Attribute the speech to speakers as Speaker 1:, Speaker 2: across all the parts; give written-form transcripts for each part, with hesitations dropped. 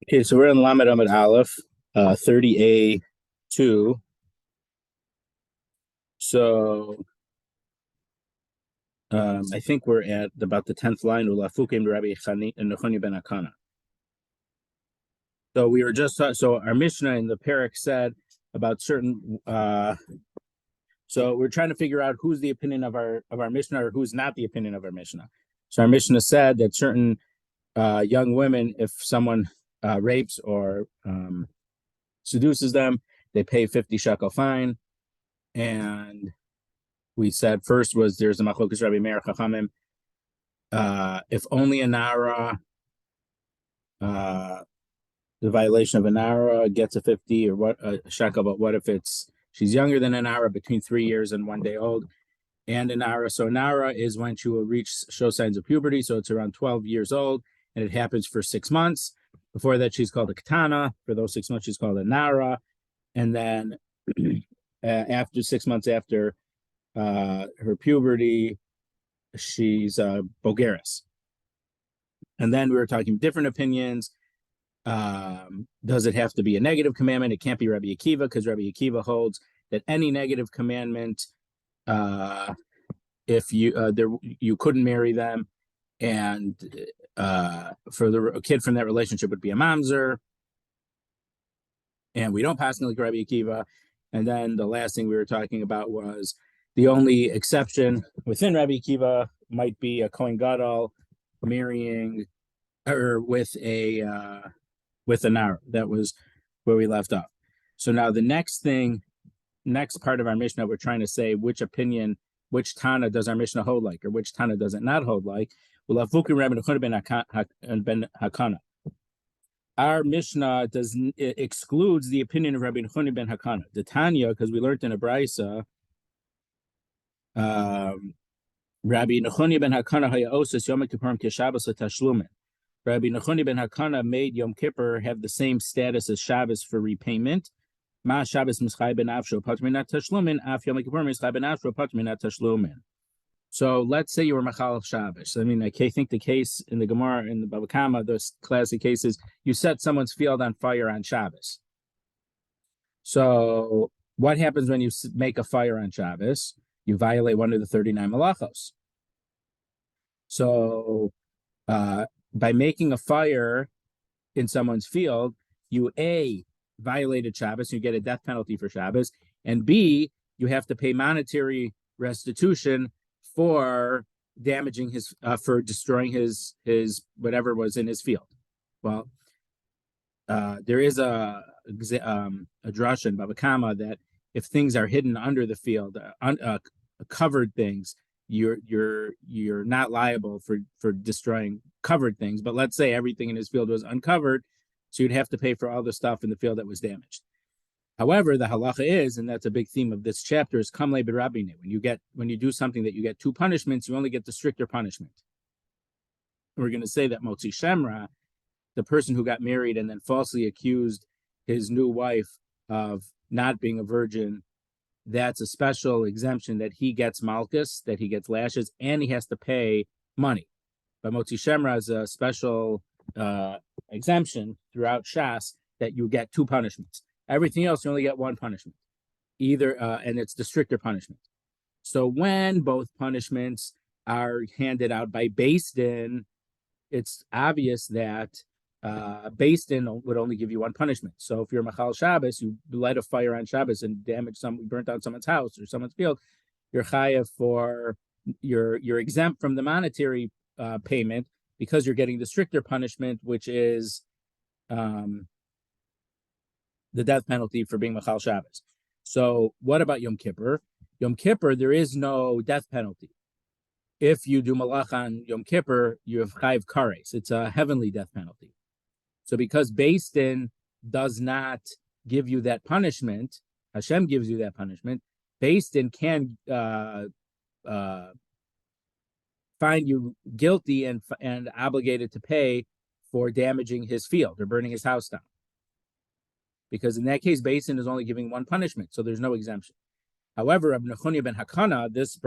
Speaker 1: Okay, so we're in Lamed Amud Aleph, 30a2. So I think we're at about the 10th line, Ulafukim Rabbi Nechoni ben Hakana. So we were just so our Mishnah in the Parak said about certain. So we're trying to figure out who's the opinion of our Mishnah or who's not the opinion of our Mishnah. So our Mishnah said that certain young women, if someone rapes or seduces them, they pay 50 shekel fine. And we said first was there's a machlokas Rabbi Meir Chachamim. If only a nara, the violation of a nara gets a 50 or what a shekel, but what if she's younger than a nara, between 3 years and 1 day old, and a nara? So nara is when she will show signs of puberty, so it's around 12 years old, and it happens for 6 months. Before that, she's called a katana. For those 6 months, she's called a nara, and then after 6 months after her puberty, she's bogeris. And then we were talking different opinions. Does it have to be a negative commandment? It can't be Rabbi Akiva, because Rabbi Akiva holds that any negative commandment, if you couldn't marry them, and for the kid from that relationship would be a mamzer, and we don't pass like Rabbi Akiva. And then the last thing we were talking about was the only exception within Rabbi Akiva might be a Kohen Gadol marrying or with a nara. That was where we left off. So now the next part of our Mishnah, we're trying to say which Tana does our Mishnah hold like, or which Tana does it not hold like. Our Mishnah excludes the opinion of Rabbi Nechoni ben Hakana. The Tanya, because we learned in a Brisa, Rabbi Nechoni ben Hakana hayaosis Yom Kippurim keshabbos l'tashlumin. Rabbi Nechoni ben Hakana made Yom Kippur have the same status as Shabbos for repayment. Ma Shabbos mischai ben avsho patminat tashlumin, af Yom Kippur mischai ben avsho patminat tashlumin. So let's say you were Machal Shabbos. I mean, I think the case in the Gemara, in the Bava Kama, those classic cases, you set someone's field on fire on Shabbos. So what happens when you make a fire on Shabbos? You violate one of the 39 malachos. So by making a fire in someone's field, you A, violated Shabbos, you get a death penalty for Shabbos, and B, you have to pay monetary restitution for damaging for destroying his whatever was in his field. Well, there is a drush in Bava Kama that if things are hidden under the field, covered things, you're not liable for destroying covered things. But let's say everything in his field was uncovered, so you'd have to pay for all the stuff in the field that was damaged. However, the halacha is, and that's a big theme of this chapter, is kamle b'rabine. When you do something that you get two punishments, you only get the stricter punishment. We're going to say that motzi shemra, the person who got married and then falsely accused his new wife of not being a virgin, that's a special exemption that he gets malchus, that he gets lashes, and he has to pay money. But motzi shemra is a special exemption throughout Shas that you get two punishments. Everything else, you only get one punishment, and it's the stricter punishment. So when both punishments are handed out by Beis Din, it's obvious that Beis Din would only give you one punishment. So if you're Machal Shabbos, you light a fire on Shabbos and burnt down someone's house or someone's field, you're chayav you're exempt from the monetary payment because you're getting the stricter punishment, which is the death penalty for being Machal Shabbos. So what about Yom Kippur? Yom Kippur, there is no death penalty. If you do malach on Yom Kippur, you have chayiv kares. It's a heavenly death penalty. So because Beis Din does not give you that punishment, Hashem gives you that punishment, Beis Din can find you guilty and obligated to pay for damaging his field or burning his house down. Because in that case, Beis Din is only giving one punishment, so there's no exemption. However, Rabbi Nechoni ben Hakana, this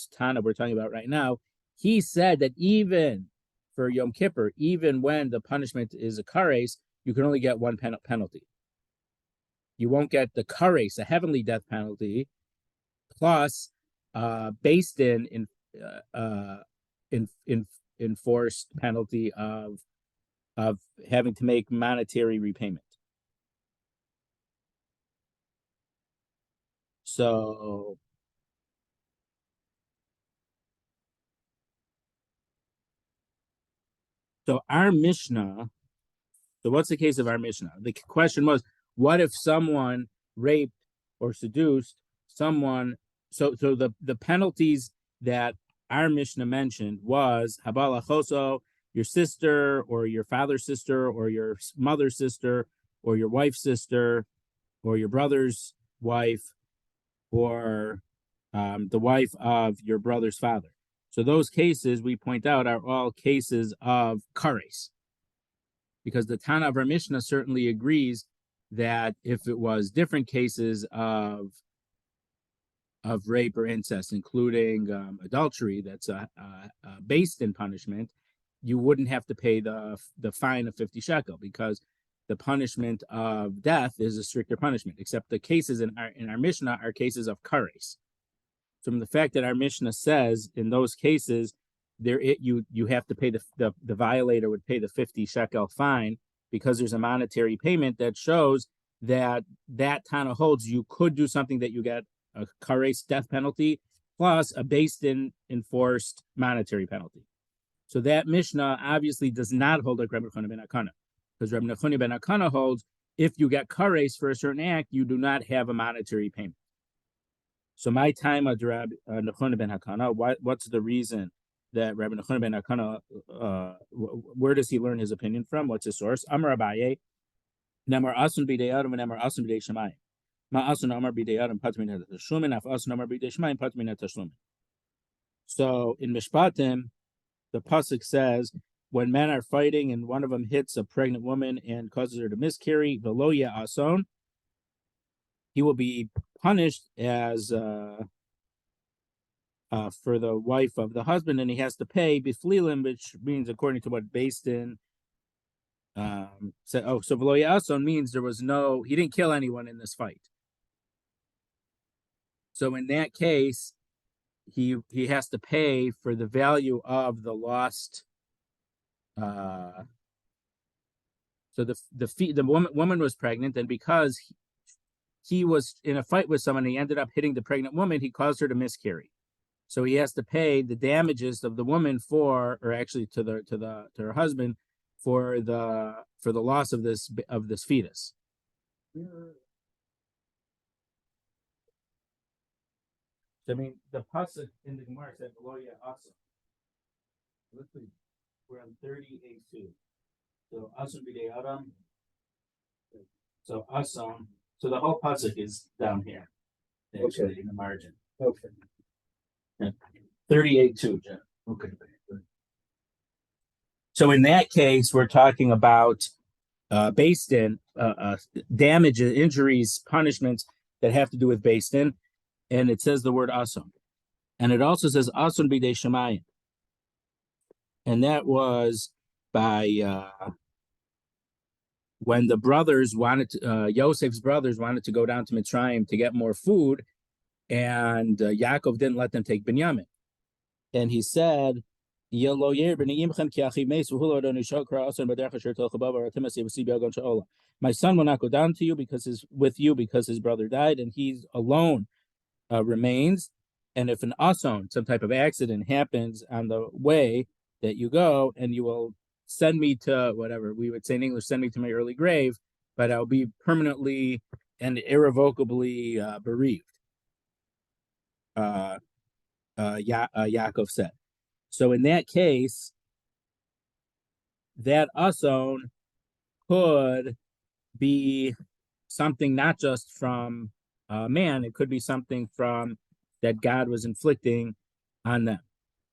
Speaker 1: Tana we're talking about right now, he said that even for Yom Kippur, even when the punishment is a kares, you can only get one penalty. You won't get the kares, the heavenly death penalty, plus based in enforced penalty of having to make monetary repayment. So our Mishnah. So what's the case of our Mishnah? The question was, what if someone raped or seduced someone? So the penalties that our Mishnah mentioned was habalachoso, your sister or your father's sister or your mother's sister or your wife's sister or your brother's wife or the wife of your brother's father. So those cases we point out are all cases of kares, because the Tana of our Mishnah certainly agrees that if it was different cases of rape or incest, including adultery, that's based in punishment, you wouldn't have to pay the fine of 50 shekel, because the punishment of death is a stricter punishment. Except the cases in our Mishnah are cases of kares. So from the fact that our Mishnah says in those cases you have to pay the violator would pay the 50 shekel fine, because there's a monetary payment, that shows that Tana holds you could do something that you get a kares death penalty plus a based in enforced monetary penalty. So that Mishnah obviously does not hold like Rabbi Nachman ben Akana, because Rabbi Nachman ben Akana holds if you get kares for a certain act, you do not have a monetary payment. So my time of Rabbi Nachman ben Akana, what's the reason that Rabbi Nachman ben Akana, where does he learn his opinion from? What's his source? Amar Abaye, Nemar Asun b'dei Adam and Nemar Asun b'dei Shemayim. Ma Asun Amar b'dei Adam patmin et tashlumin, af Asun Amar b'dei Shemayim patmin et tashlumin. So in Mishpatim, the pasuk says, when men are fighting and one of them hits a pregnant woman and causes her to miscarry, v'lo ya'ason, he will be punished as for the wife of the husband, and he has to pay biflilim, which means, according to what based in said, so v'lo ya'ason means he didn't kill anyone in this fight. So in that case, he has to pay for the value of the lost. So the woman was pregnant, and because he was in a fight with someone, he ended up hitting the pregnant woman, he caused her to miscarry. So he has to pay the damages of the woman or actually to her husband for the loss of this fetus. I mean, the pasuk in the Gemara said below also. We're on 38:2. So Asun b'dei Adam. So Asun. So the whole pasuk is down here, actually, in the margin. Okay. 38:2, Jeff. Okay. So in that case, we're talking about based in damages, injuries, punishments that have to do with based in, and it says the word asun, and it also says asun b'dei shemayim, and that was by when the brothers Yosef's brothers wanted to go down to Mitzrayim to get more food, and Yaakov didn't let them take Binyamin, and he said, my son will not go down to you because his brother died, and he alone remains. And if an ason, some type of accident, happens on the way that you go, and you will send me to whatever we would say in English, send me to my early grave, but I'll be permanently and irrevocably bereaved. Yaakov said. So in that case, that ason could be something not just from man, it could be something from that God was inflicting on them.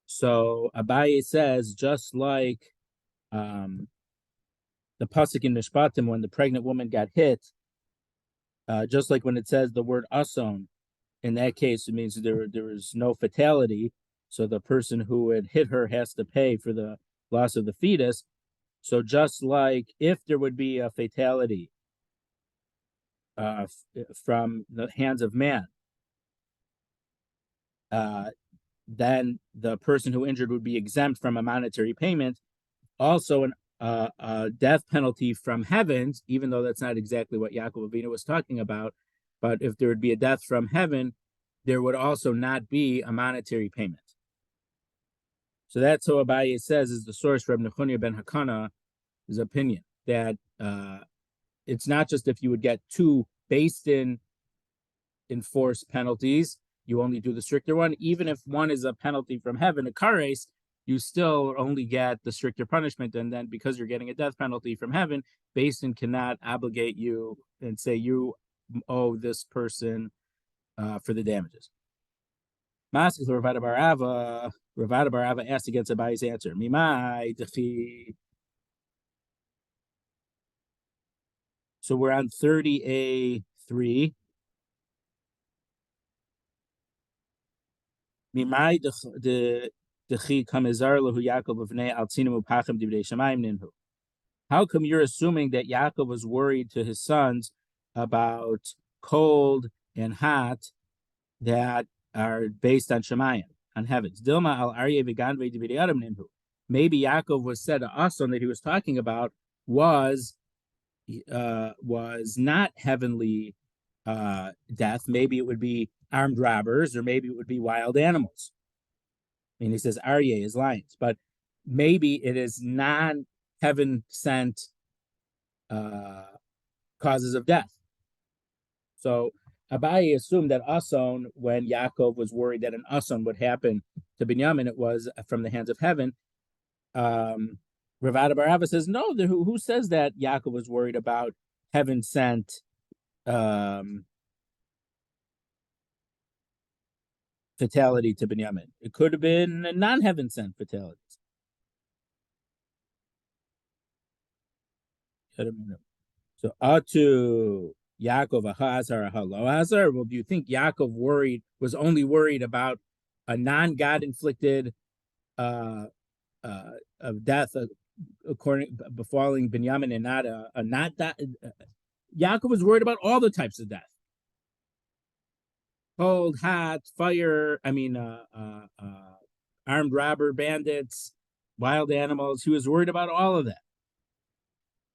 Speaker 1: So Abaye says, just like the pasuk in Mishpatim, when the pregnant woman got hit, just like when it says the word ason, in that case, it means there was no fatality. So the person who had hit her has to pay for the loss of the fetus. So just like if there would be a fatality from the hands of man, then the person who injured would be exempt from a monetary payment. Also, a death penalty from heavens, even though that's not exactly what Yaakov Avinu was talking about. But if there would be a death from heaven, there would also not be a monetary payment. So that's how Abaye says is the source from Nechunya ben Hakana's opinion, that it's not just if you would get two based-in enforced penalties, you only do the stricter one. Even if one is a penalty from heaven, a kares, you still only get the stricter punishment. And then because you're getting a death penalty from heaven, based-in cannot obligate you and say you owe this person for the damages. Maskis Ravada Barava asked against Abaye's answer. Mimai dechi. So we're on 30A3. Mimai dechi kamizar lehu Yaakov v'nei altzinu upachem divrei shamayim ninhu. How come you're assuming that Yaakov was worried to his sons about cold and hot that are based on Shemayim, on heavens? Dilma al Aryeh v'ganvei divrei adam ninhu. Maybe Yaakov was said to Ason that he was talking about was not heavenly death. Maybe it would be armed robbers, or maybe it would be wild animals. I mean, he says Aryeh is lions, but maybe it is non-heaven sent causes of death. So Abaye assumed that Ason, when Yaakov was worried that an Ason would happen to Binyamin, it was from the hands of heaven. Ravada Barava says, no, who says that Yaakov was worried about heaven sent fatality to Binyamin? It could have been non-heaven sent fatalities. So Atu Yaakov Ahazar Halo Hazar. Well, do you think Yaakov was only worried about a non-God inflicted of death befalling Binyamin, and not a not that? Yaakov was worried about all the types of death: cold, hot, fire. Armed robber, bandits, wild animals. He was worried about all of that.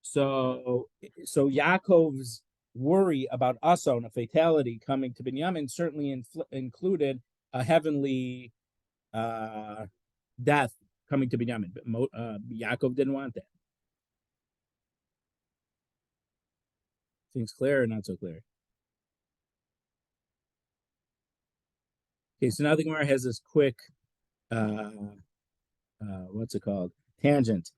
Speaker 1: So Yaakov's worry about Ason, a fatality coming to Binyamin, certainly included a heavenly death coming to Binyamin. But Yaakov didn't want that. Things clear or not so clear? Okay, so now the Gemara has this quick, what's it called? Tangent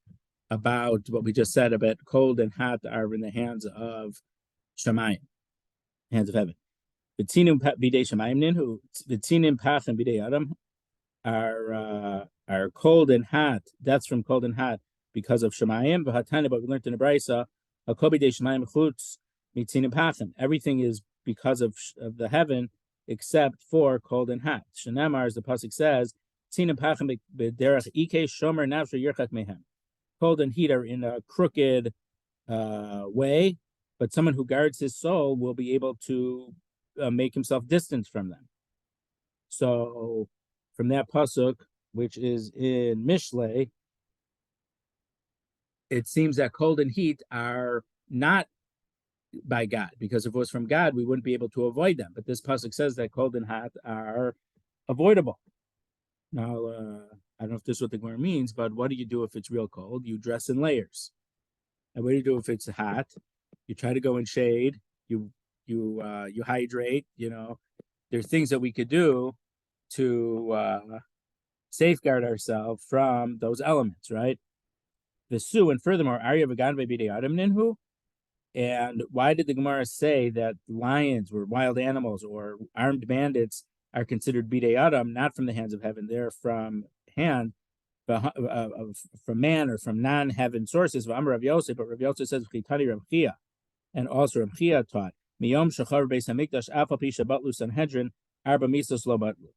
Speaker 1: about what we just said about cold and hot are in the hands of Shamayim, hands of heaven. V'tzinim bidei Shamayim ninhu, v'tzinim pachem bidei adam are cold and hot. That's from cold and hot because of Shamayim. V'hatana, but we learned in the Brisa, hakol bidei Shamayim chutz mitzinim pachem. Everything is because of the heaven except for cold and hot. Shenamar, as the pasuk says, tzinim pachem b'derech ike shomer nafshe yirchak mehem. Cold and heat are in a crooked way, but someone who guards his soul will be able to make himself distant from them. So, from that pasuk, which is in Mishlei, it seems that cold and heat are not by God, because if it was from God, we wouldn't be able to avoid them. But this pasuk says that cold and hot are avoidable. Now, I don't know if this is what the Gemara means, but what do you do if it's real cold? You dress in layers. And what do you do if it's hot? You try to go in shade. You hydrate. There's things that we could do to safeguard ourselves from those elements, right? Vesu, and furthermore, Arya v'ganvei bidei adam ninhu. And why did the Gemara say that lions or wild animals or armed bandits are considered bidei adam, not from the hands of heaven? They're from man or from non-heaven sources. But Rav Yosef says Chitani Rav Chia, and also Rav Chia taught Miyom Shachar Beis Hamikdash Afal Pi Batlu Sanhedrin Arba Misos Lo Batlu.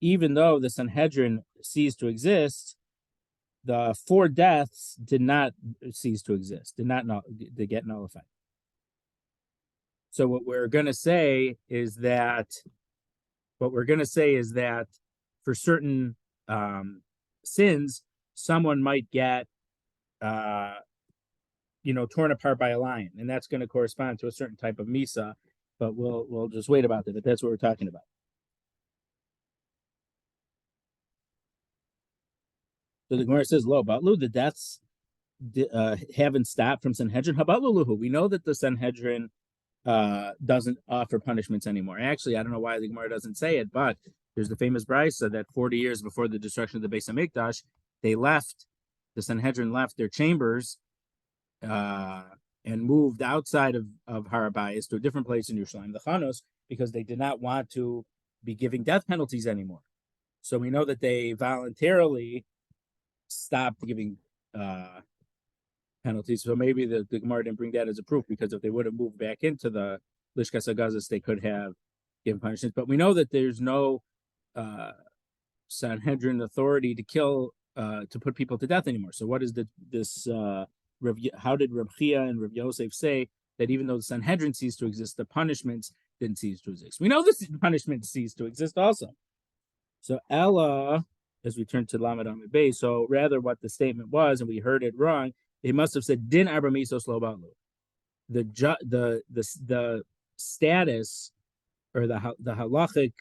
Speaker 1: Even though the Sanhedrin ceased to exist, the four deaths did not cease to exist, did not get nullified. So what we're going to say is that for certain sins, someone might get torn apart by a lion, and that's going to correspond to a certain type of misa. But we'll just wait about that. But that's what we're talking about. So the Gemara says, "Lo batlu," the deaths haven't stopped from Sanhedrin. Habatlu. We know that the Sanhedrin doesn't offer punishments anymore. Actually, I don't know why the Gemara doesn't say it, but there's the famous brisa that 40 years before the destruction of the Beis Hamikdash, the Sanhedrin left their chambers and moved outside of Har HaBayis to a different place in Yerushalayim, the Chanos, because they did not want to be giving death penalties anymore. So we know that they voluntarily stopped giving penalties. So maybe the Gemara didn't bring that as a proof, because if they would have moved back into the Lishkas HaGazos, they could have given punishments. But we know that there's no Sanhedrin authority to kill, to put people to death anymore. So what is how did Reb Chia and Reb Yosef say that even though the Sanhedrin ceased to exist, the punishments didn't cease to exist? We know the punishments ceased to exist also. So Ella, as we turn to Lamed Amid Bey, so rather what the statement was, and we heard it wrong, they must have said din arba misos lo batlu. The status or the halachic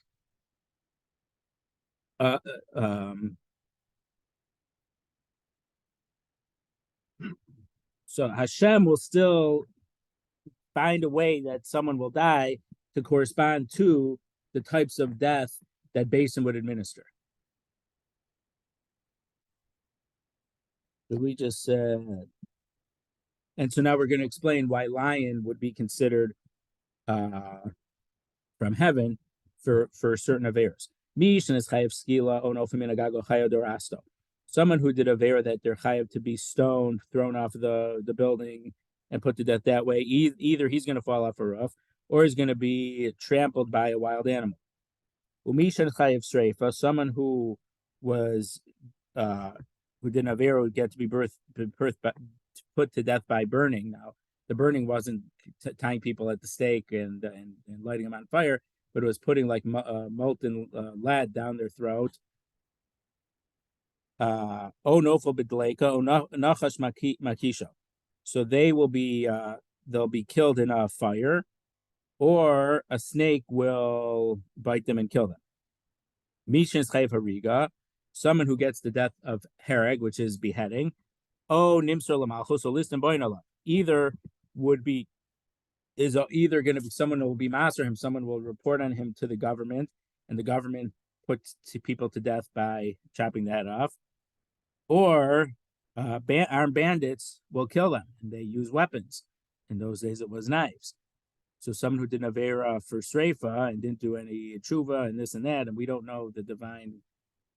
Speaker 1: so Hashem will still find a way that someone will die to correspond to the types of death that Basin would administer. So we just said, and so now we're going to explain why lion would be considered from heaven for certain averas. Someone who did avera that they're chayav to be stoned, thrown off the building, and put to death that way. Either he's going to fall off a roof, or he's going to be trampled by a wild animal. Umishan chayav sreifa, someone who was who did an avera would get to be put to death by burning. Now, the burning wasn't tying people at the stake and lighting them on fire, but it was putting like molten lead down their throat. Nofel b'dleika, nachash makisha. So they'll be killed in a fire, or a snake will bite them and kill them. Mishin chayv hariga, someone who gets the death of hereg, which is beheading. Nimsor lamalchus, so listen, boinala. Either going to be someone who will be master him, someone will report on him to the government, and the government puts people to death by chopping the head off, or armed bandits will kill them, and they use weapons. In those days, it was knives. So someone who did an avera for sreifa and didn't do any tshuva and this and that, and we don't know the divine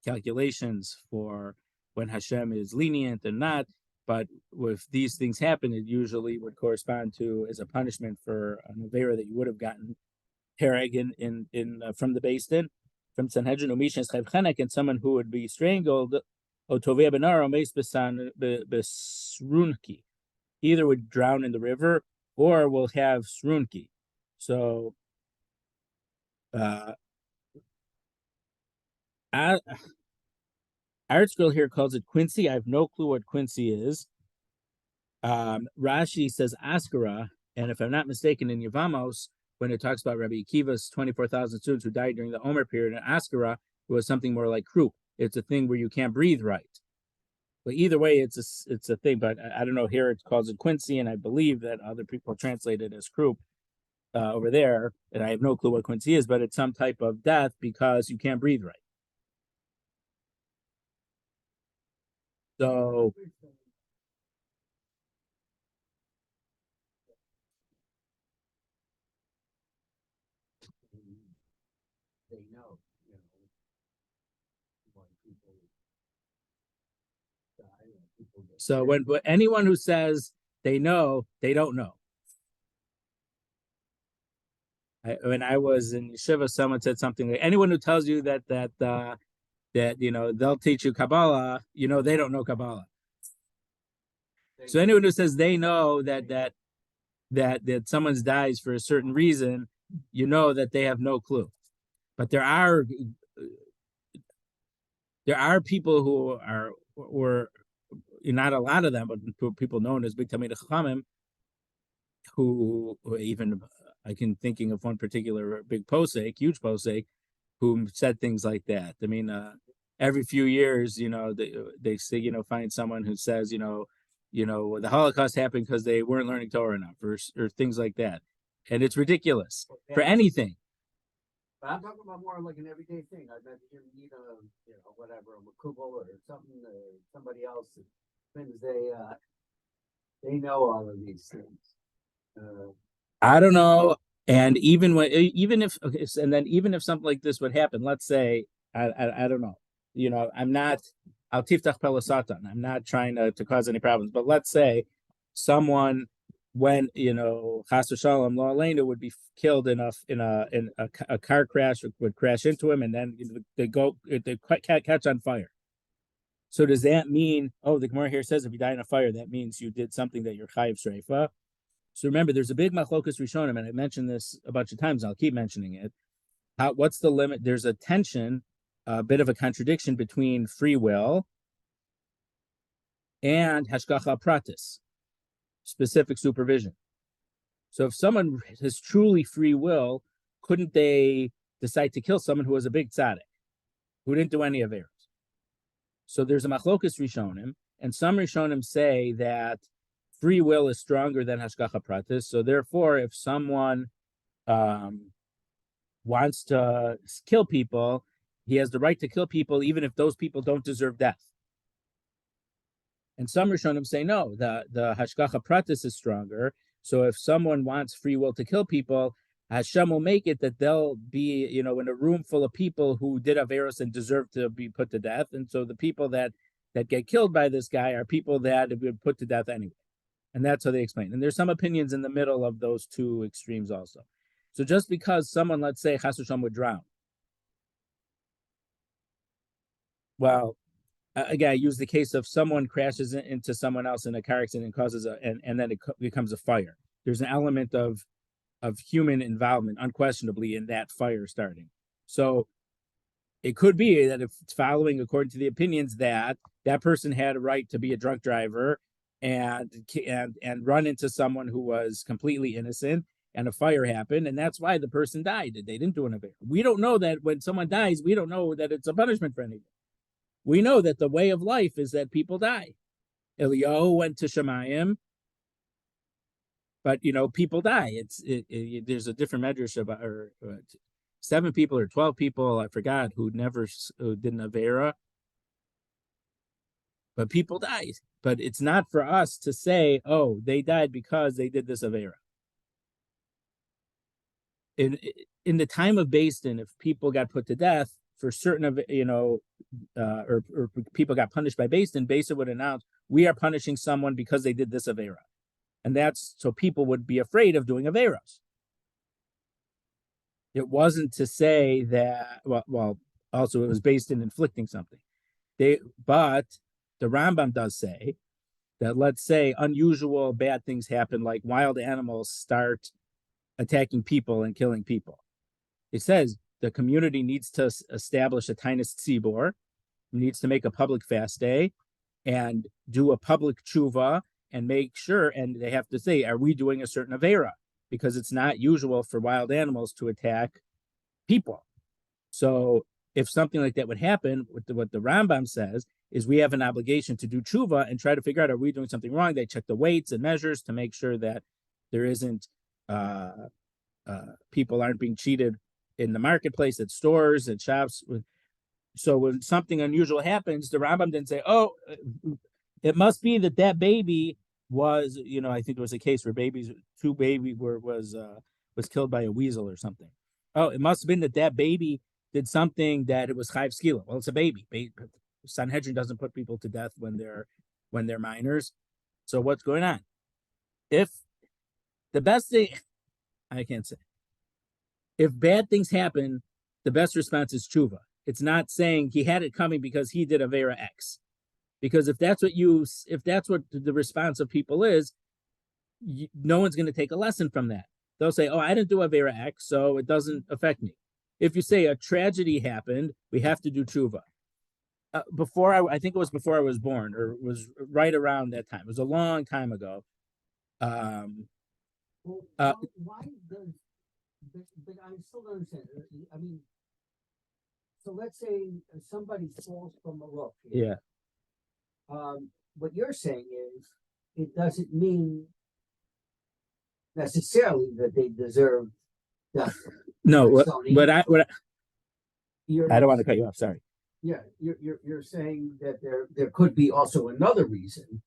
Speaker 1: calculations for when Hashem is lenient and not, but if these things happen, it usually would correspond to as a punishment for an avera that you would have gotten hereg in from the Beis Din, from Sanhedrin, umishan chayv, and someone who would be strangled, otovea benar omeis besrunki, either would drown in the river or will have srunki. So ArtScroll here calls it quincy. I have no clue what quincy is. Rashi says askara, and if I'm not mistaken, in Yevamos, when it talks about Rabbi Akiva's 24,000 students who died during the Omer period, in askara, it was something more like croup. It's a thing where you can't breathe right. But either way, it's a thing. But I don't know. Here it calls it quincy, and I believe that other people translate it as croup over there. And I have no clue what quincy is, but it's some type of death because you can't breathe right. So they know, so when anyone who says they know, they don't know. When I was in yeshiva, someone said something like, anyone who tells you that that they'll teach you Kabbalah, they don't know Kabbalah. So anyone who says they know that someone's dies for a certain reason, that they have no clue. But there are people who were not a lot of them, but people known as Big Talmidei Chachamim, who even I can thinking of one particular big posek, huge posek, who said things like that. I mean, every few years, they say, find someone who says, the Holocaust happened because they weren't learning Torah enough, or things like that, and it's ridiculous for anything.
Speaker 2: But I'm talking about more like an everyday thing. I bet you need whatever, a makubal or something, somebody else. Things they know all of these things.
Speaker 1: I don't know. And even if something like this would happen, let's say, I don't know, I'm not I'll tiftach pela satan. I'm not trying to cause any problems, but let's say someone, when chas v'shalom lo aleinu, would be killed in a car crash, would crash into him, and then they catch on fire. So does that mean, the Gemara here says if you die in a fire, that means you did something that you're chayiv shreifa? So remember, there's a big machlokas rishonim, and I mentioned this a bunch of times, and I'll keep mentioning it. What's the limit? There's a tension, a bit of a contradiction between free will and hashgacha pratis, specific supervision. So if someone has truly free will, couldn't they decide to kill someone who was a big tzaddik, who didn't do any averos? So there's a machlokas rishonim, and some rishonim say that free will is stronger than hashgacha pratis. So therefore, if someone wants to kill people, he has the right to kill people, even if those people don't deserve death. And some rishonim say no, the hashgacha pratis is stronger. So if someone wants free will to kill people, Hashem will make it that they'll be, in a room full of people who did averos and deserve to be put to death. And so the people that get killed by this guy are people that have been put to death anyway. And that's how they explain. And there's some opinions in the middle of those two extremes also. So just because someone, let's say, chas v'shalom, would drown. Well, again, I use the case of someone crashes into someone else in a car accident and causes and then it becomes a fire. There's an element of human involvement, unquestionably, in that fire starting. So it could be that if it's following according to the opinions that person had a right to be a drunk driver and run into someone who was completely innocent, and a fire happened, and that's why the person died. They didn't do an avera. We don't know that when someone dies, we don't know that it's a punishment for anything. We know that the way of life is that people die. Eliyahu went to Shemayim, but people die. There's a different medrash about, or 7 people or 12 people, I forgot, who did an avera, but people died. But it's not for us to say, they died because they did this avera. In the time of Beis Din, if people got put to death for certain of or people got punished by Beis Din would announce, we are punishing someone because they did this avera, and that's so people would be afraid of doing averos. It wasn't to say that. Well, also it was based in inflicting something. But the Rambam does say that, let's say unusual bad things happen, like wild animals start attacking people and killing people. It says the community needs to establish a tainus tzibor, needs to make a public fast day and do a public tshuva and make sure, and they have to say, are we doing a certain avera? Because it's not usual for wild animals to attack people. So if something like that would happen, what the Rambam says is we have an obligation to do tshuva and try to figure out, are we doing something wrong? They check the weights and measures to make sure that there isn't people aren't being cheated in the marketplace, at stores, at shops. So when something unusual happens, the Rambam didn't say, it must be that baby was, I think there was a case where two babies was killed by a weasel or something. It must have been that baby did something that it was chayv skila. Well, it's a baby. Sanhedrin doesn't put people to death when they're minors. So what's going on? If the best thing, I can't say. If bad things happen, the best response is tshuva. It's not saying he had it coming because he did Avera X. Because if that's what the response of people is, no one's going to take a lesson from that. They'll say, "Oh, I didn't do Avera X, so it doesn't affect me." If you say a tragedy happened, we have to do tshuva. I think it was before I was born, or it was right around that time. It was a long time ago.
Speaker 2: Well, why does, but I still don't understand. I mean, so let's say somebody falls from a roof.
Speaker 1: Yeah.
Speaker 2: What you're saying is it doesn't mean necessarily that they deserve death.
Speaker 1: No, what I
Speaker 2: I
Speaker 1: don't want to cut you off. Sorry.
Speaker 2: Yeah, you're saying that there could be also another reason.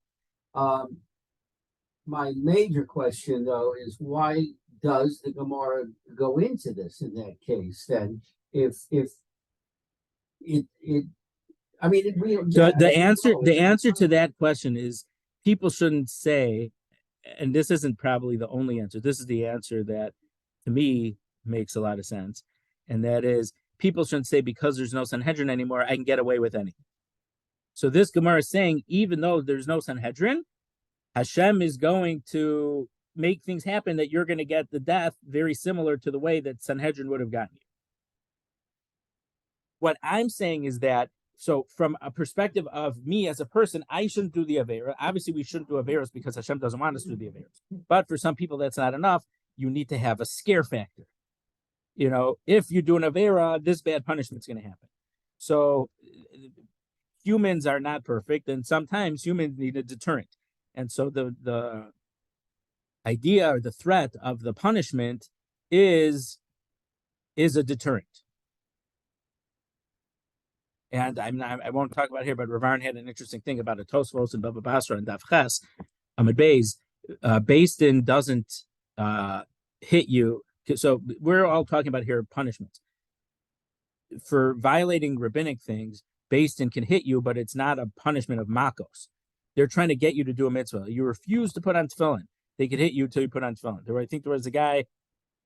Speaker 2: My major question though is why does the Gemara go into this in that case? Then if it I mean
Speaker 1: So the answer to that question is people shouldn't say, and this isn't probably the only answer. This is the answer that to me makes a lot of sense, and that is people shouldn't say because there's no Sanhedrin anymore, I can get away with anything. So this Gemara is saying even though there's no Sanhedrin, Hashem is going to make things happen that you're going to get the death very similar to the way that Sanhedrin would have gotten you. What I'm saying is that, so from a perspective of me as a person, I shouldn't do the Avera. Obviously, we shouldn't do Averas because Hashem doesn't want us to do the Averas. But for some people, that's not enough. You need to have a scare factor. If you do an Avera, this bad punishment's going to happen. So humans are not perfect, and sometimes humans need a deterrent. And so the idea or the threat of the punishment is a deterrent. And I won't talk about it here, but Ravarn had an interesting thing about a Tosfos and Baba Basra and Daf Ches. Amid Beis, Beis Din doesn't hit you. So we're all talking about here punishments. For violating rabbinic things, Beis Din can hit you, but it's not a punishment of makos. They're trying to get you to do a mitzvah. You refuse to put on tefillin. They could hit you until you put on tefillin. I think there was a guy,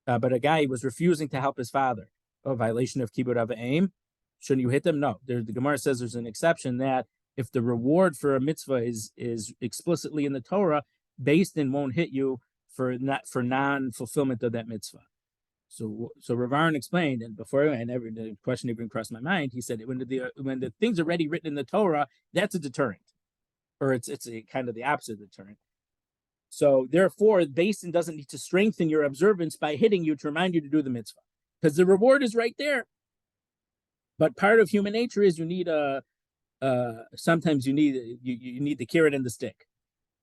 Speaker 1: a guy was refusing to help his father. Oh, violation of kibbud av v'aim. Shouldn't you hit them? No. The Gemara says there's an exception that if the reward for a mitzvah is explicitly in the Torah, Beis Din won't hit you for non-fulfillment of that mitzvah. So Ravarn explained, and the question even crossed my mind. He said when the things are already written in the Torah, that's a deterrent, or it's a kind of the opposite of deterrent. So therefore, Beis Din doesn't need to strengthen your observance by hitting you to remind you to do the mitzvah because the reward is right there. But part of human nature is you need sometimes you need the carrot and the stick.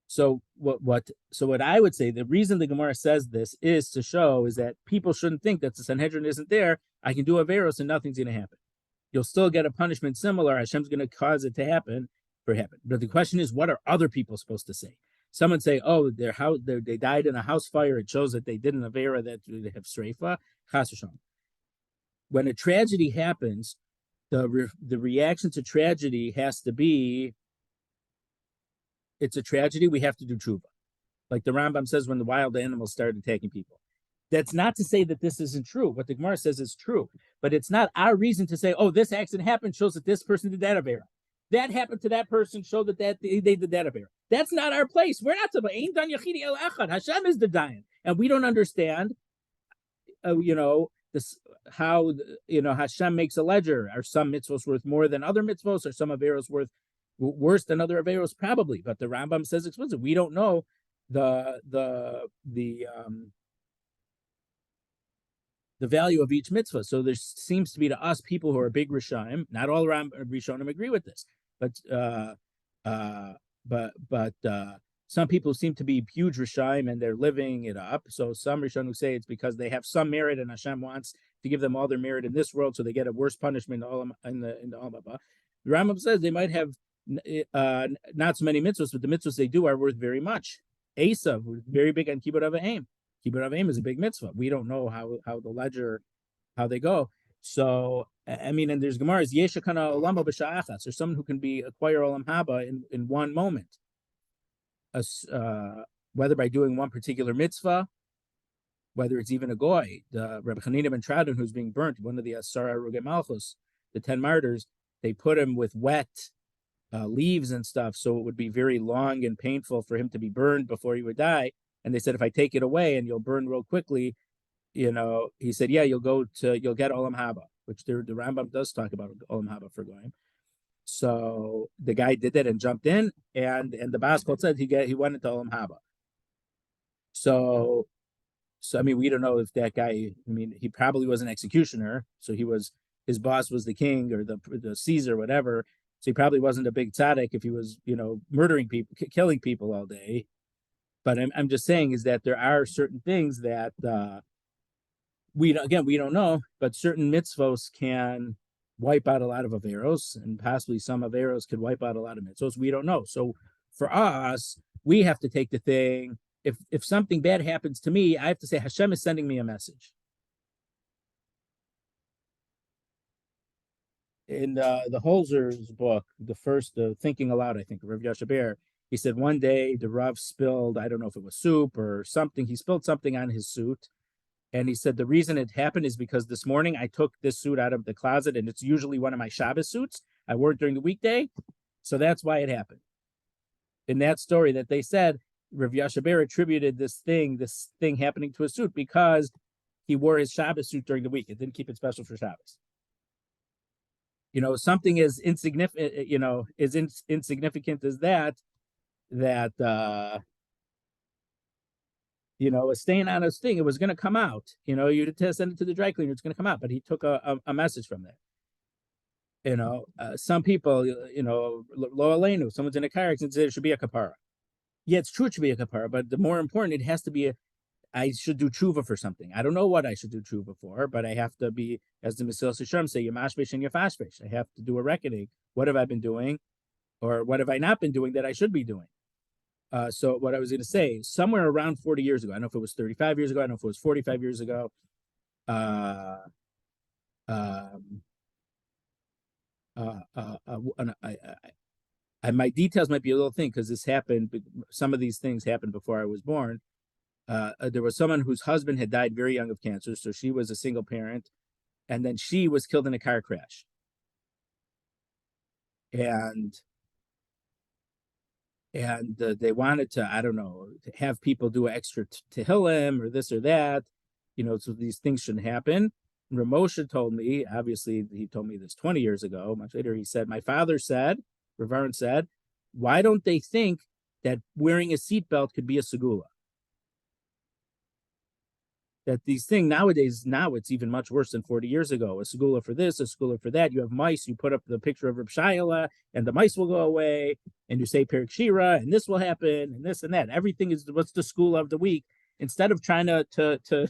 Speaker 1: So what I would say, the reason the Gemara says this is to show is that people shouldn't think that the Sanhedrin isn't there. I can do Averos and nothing's going to happen. You'll still get a punishment similar. Hashem's going to cause it to happen. But the question is, what are other people supposed to say? Someone say, oh, they died in a house fire. It shows that they did an Avera that they have streifa. Chas v'shalom. When a tragedy happens, the reaction to tragedy has to be, it's a tragedy, we have to do tshuva. Like the Rambam says when the wild animals started attacking people. That's not to say that this isn't true. What the Gemara says is true. But it's not our reason to say, oh, this accident happened, shows that this person did that Avera. That happened to that person, showed that they did that Avera. That's not our place. We're not talking about Ein Dan Yachidi El Echad. Hashem is the Dayan. And we don't understand, this, how Hashem makes a ledger. Are some mitzvos worth more than other mitzvos? Are some averos worth worse than other averos? Probably, but the Rambam says explicitly we don't know the value of each mitzvah. So there seems to be to us people who are big Rishonim. Not all Rishonim agree with this, but some people seem to be huge Rishonim and they're living it up. So some Rishonim say it's because they have some merit and Hashem wants to give them all their merit in this world, so they get a worse punishment in the Olam Haba. The Rambam says they might have not so many mitzvahs, but the mitzvahs they do are worth very much. Esav was very big on kibbud av v'aim. Kibbud av v'aim is a big mitzvah. We don't know how the ledger, how they go. So and there's Gemara's Yeshakana Olamo b'sha'achas, or someone who can acquire Olam Haba in one moment. Whether by doing one particular mitzvah, whether it's even a goy, the Rabbi Chanina ben Tradon who's being burnt, one of the Asara Ruge Malchus, the 10 martyrs, they put him with wet leaves and stuff, so it would be very long and painful for him to be burned before he would die. And they said, if I take it away and you'll burn real quickly, he said, yeah, you'll get Olam Haba, which the Rambam does talk about Olam Haba for Goyim. So the guy did that and jumped in, and the Baskol said he went into Olam Haba. So I mean, we don't know if that guy. I mean, he probably was an executioner, so his boss was the king or the Caesar, whatever. So he probably wasn't a big tzaddik if he was, murdering people, killing people all day. But I'm just saying is that there are certain things that we don't know, but certain mitzvos can wipe out a lot of averos, and possibly some averos could wipe out a lot of mitzvos. We don't know. So for us, we have to take the thing. If something bad happens to me, I have to say Hashem is sending me a message. In the Holzer's book, the first Thinking Aloud, I think, Rav Yashaber, he said one day the Rav spilled, I don't know if it was soup or something, he spilled something on his suit. And he said the reason it happened is because this morning I took this suit out of the closet, and it's usually one of my Shabbos suits. I wore it during the weekday, so that's why it happened. In that story that they said, Rav Yashaber attributed this thing happening to his suit because he wore his Shabbos suit during the week. It didn't keep it special for Shabbos. Something is insignificant, insignificant as that a stain on his thing, it was going to come out. You send it to the dry cleaner, it's going to come out. But he took a message from that. Some people, lo aleinu, someone's in a car accident, it should be a kapara. Yeah, it's true it should be a kapara, but the more important, it has to be I should do tshuva for something. I don't know what I should do tshuva for, but I have to be, as the misos say, yamashbesh and yafashbesh. I have to do a reckoning. What have I been doing, or what have I not been doing that I should be doing? So what I was going to say, somewhere around 40 years ago, I don't know if it was 35 years ago, I don't know if it was 45 years ago, my details might be a little thin because this happened. Some of these things happened before I was born. There was someone whose husband had died very young of cancer, so she was a single parent, and then she was killed in a car crash. And they wanted to, I don't know, to have people do extra tehillim or this or that, so these things shouldn't happen. And Ramosha told me, obviously he told me this 20 years ago, much later, he said, my father said, Reverend said, why don't they think that wearing a seatbelt could be a segula? That these things nowadays, now it's even much worse than 40 years ago. A segula for this, a segula for that. You have mice, you put up the picture of Reb Shayla, and the mice will go away, and you say Perik Shira, and this will happen, and this and that. Everything is what's the school of the week. Instead of trying to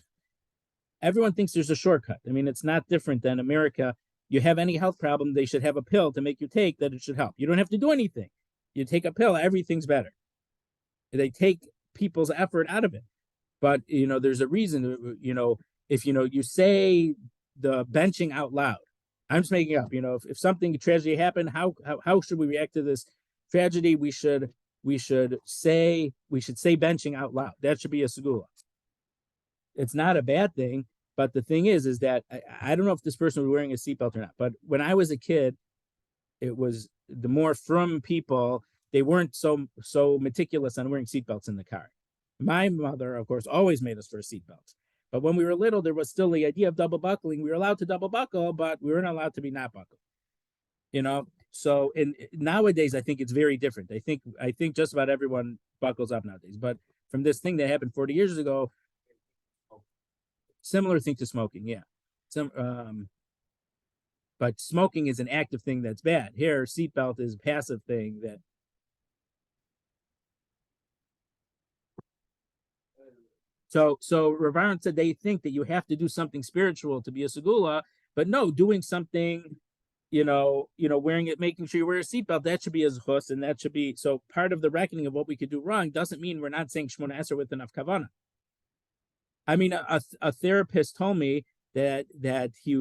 Speaker 1: everyone thinks there's a shortcut. I mean, it's not different than America. You have any health problem, they should have a pill to make you take that it should help. You don't have to do anything. You take a pill, everything's better. They take people's effort out of it. But, there's a reason, if, you say the benching out loud, I'm just making up, if something tragedy happened, how should we react to this tragedy? We should say benching out loud. That should be a segula. It's not a bad thing. But the thing is that I don't know if this person was wearing a seatbelt or not. But when I was a kid, it was the more from people, they weren't so meticulous on wearing seatbelts in the car. My mother, of course, always made us wear seatbelts. But when we were little, there was still the idea of double buckling. We were allowed to double buckle, but we weren't allowed to be not buckled. So nowadays, I think it's very different. I think just about everyone buckles up nowadays. But from this thing that happened 40 years ago, similar thing to smoking, yeah. But smoking is an active thing that's bad. Here, seatbelt is a passive thing that. So Rav said they think that you have to do something spiritual to be a segula, but no, doing something, wearing it, making sure you wear a seatbelt, that should be a zchus, and that should be, so part of the reckoning of what we could do wrong doesn't mean we're not saying Shmona Esrei with enough kavanah. I mean, a therapist told me that he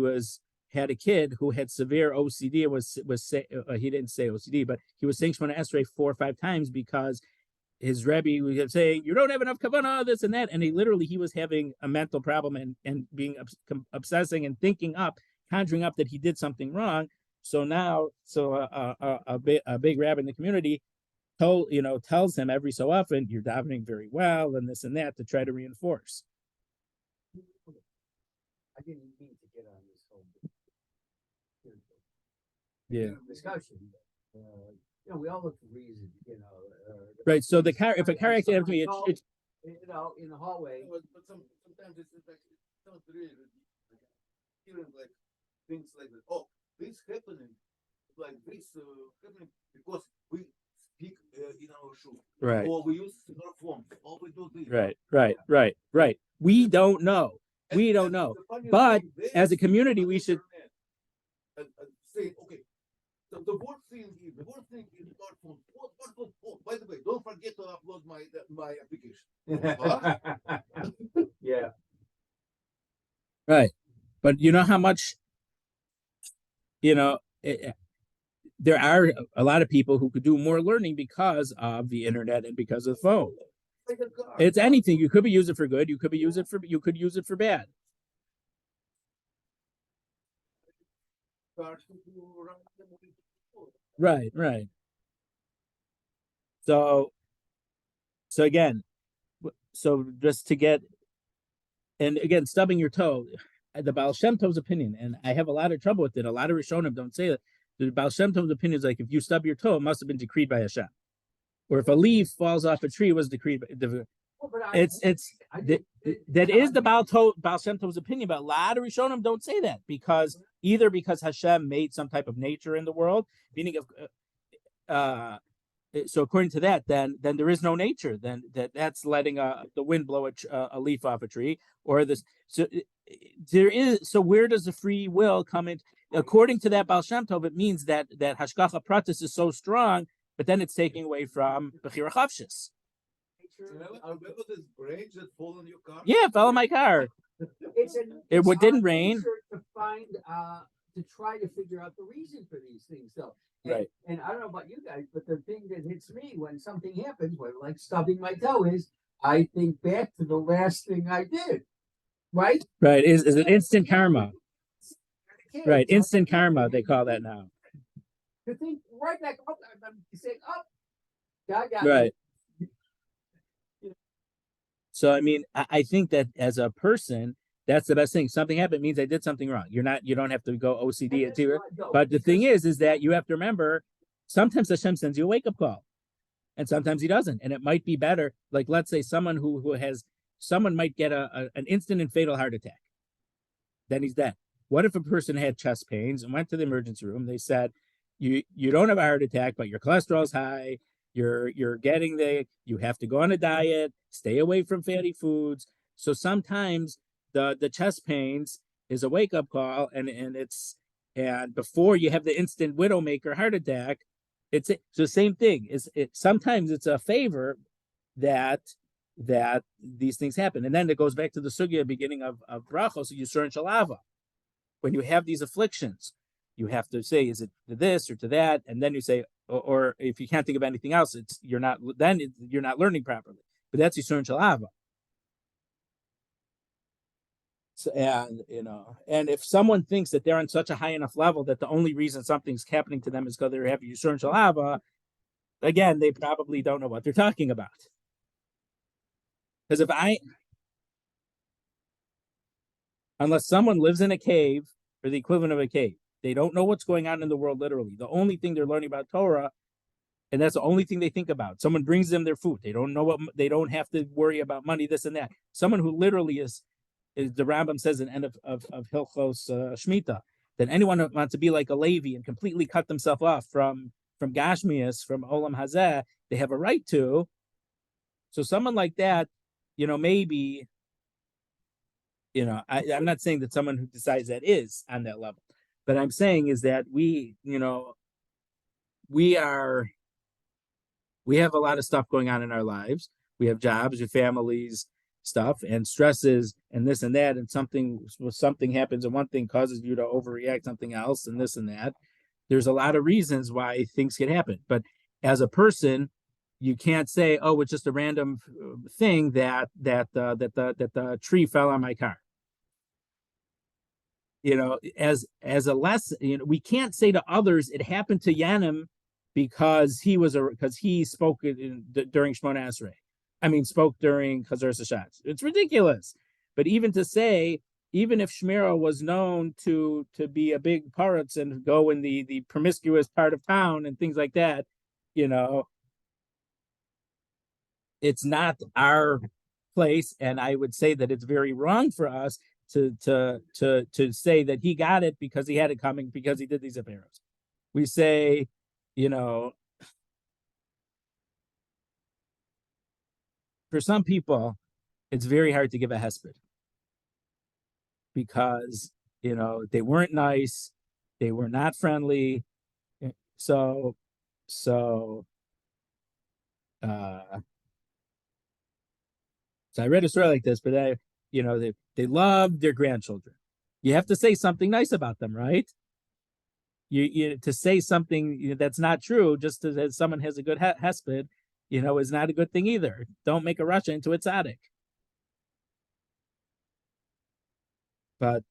Speaker 1: had a kid who had severe OCD. He didn't say OCD, but he was saying Shmona Esrei 4 or 5 times because his Rabbi was saying, you don't have enough kavanah, this and that. And he was having a mental problem and being obsessing and thinking up conjuring up that he did something wrong. So now, a big rabbi in the community tells him every so often, you're davening very well, and this and that, to try to reinforce.
Speaker 2: I didn't mean to get on this whole discussion. We all look for reasons,
Speaker 1: Right. So if a car accident happens to me, it's
Speaker 2: in the hallway.
Speaker 3: But sometimes it's like it sounds really hearing like things like that. Oh, this happening like this happening because we speak in our shoe,
Speaker 1: right.
Speaker 3: or we use our phone, or we do this.
Speaker 1: Right. We don't know. We don't know. But as a community, we should
Speaker 3: say, okay. The worst thing is smartphone. Oh, by the way, don't forget to upload my application.
Speaker 2: Yeah.
Speaker 1: Right. But you know how much, there are a lot of people who could do more learning because of the internet and because of the phone. It's anything. You could be using it for good. You could use it for bad. Right. So again, just to get, and again, stubbing your toe, the Baal Shem Tov's opinion, and I have a lot of trouble with it. A lot of Rishonim don't say that. The Baal Shem Tov's opinion is like, if you stub your toe, it must have been decreed by Hashem. Or if a leaf falls off a tree, it was decreed by that is the Baal Shem Tov's opinion, but a lot of Rishonim don't say that because Hashem made some type of nature in the world, meaning so according to that, then there is no nature. Then that's letting the wind blow a leaf off a tree, or this. So there is. So where does the free will come in? According to that Baal Shem Tov, it means that Hashgacha Pratis is so strong, but then it's taking away from Bechira Chavshis.
Speaker 3: Remember this branch that fell on your car?
Speaker 1: Yeah, it fell on my car. It didn't rain.
Speaker 2: To find to try to figure out the reason for these things, though.
Speaker 1: Right.
Speaker 2: And I don't know about you guys, but the thing that hits me when something happens, like stubbing my toe, is I think back to the last thing I did. Right.
Speaker 1: Right. Is an instant karma. Right. Instant karma, they call that now.
Speaker 2: To think right back up, I'm saying up. God got
Speaker 1: right.
Speaker 2: Me.
Speaker 1: So I mean, I think that as a person, that's the best thing. Something happened means I did something wrong. You don't have to go OCD into it. But the thing is that you have to remember, sometimes Hashem sends you a wake-up call, and sometimes he doesn't. And it might be better. Like, let's say someone someone might get an instant and fatal heart attack. Then he's dead. What if a person had chest pains and went to the emergency room? They said, you don't have a heart attack, but your cholesterol's high. You have to go on a diet, stay away from fatty foods. So sometimes the chest pains is a wake-up call, and before you have the instant widowmaker heart attack, it's the same thing. Sometimes it's a favor that these things happen. And then it goes back to the sugya beginning of brachos, Yisur and Shalava. When you have these afflictions, you have to say, is it to this or to that? And then you say, or if you can't think of anything else, you're not learning properly. But that's Yisur and Shalava. So, and if someone thinks that they're on such a high enough level that the only reason something's happening to them is because they're having Yisur and Shalava, again, they probably don't know what they're talking about. Because unless someone lives in a cave or the equivalent of a cave, they don't know what's going on in the world literally. The only thing they're learning about Torah, and that's the only thing they think about. Someone brings them their food. They don't don't have to worry about money, this and that. Someone who literally is the Rambam says in the end of Hilchos Shemitah, that anyone who wants to be like a Levi and completely cut themselves off from Gashmias, from Olam Hazeh, they have a right to. So someone like that, maybe, I'm not saying that someone who decides that is on that level, but I'm saying is that we have a lot of stuff going on in our lives. We have jobs, we have families, stuff, and stresses, and this and that, and something happens, and one thing causes you to overreact something else, and this and that. There's a lot of reasons why things can happen, but as a person, you can't say, "Oh, it's just a random thing that the tree fell on my car." as a lesson, we can't say to others it happened to Yanim because he spoke during Shmona Esrei. I mean, spoke during Chazar Sashatz. It's ridiculous. But even to say, even if Shmira was known to be a big paratz and go in the promiscuous part of town and things like that, it's not our place. And I would say that it's very wrong for us to say that he got it because he had it coming because he did these affairs. We say, for some people, it's very hard to give a hesped because they weren't nice, they were not friendly, so uh so I read a story like this, but they love their grandchildren. You have to say something nice about them, right? You to say something that's not true just as someone has a good hesped, is not a good thing either. Don't make a Russia into a tzaddik. But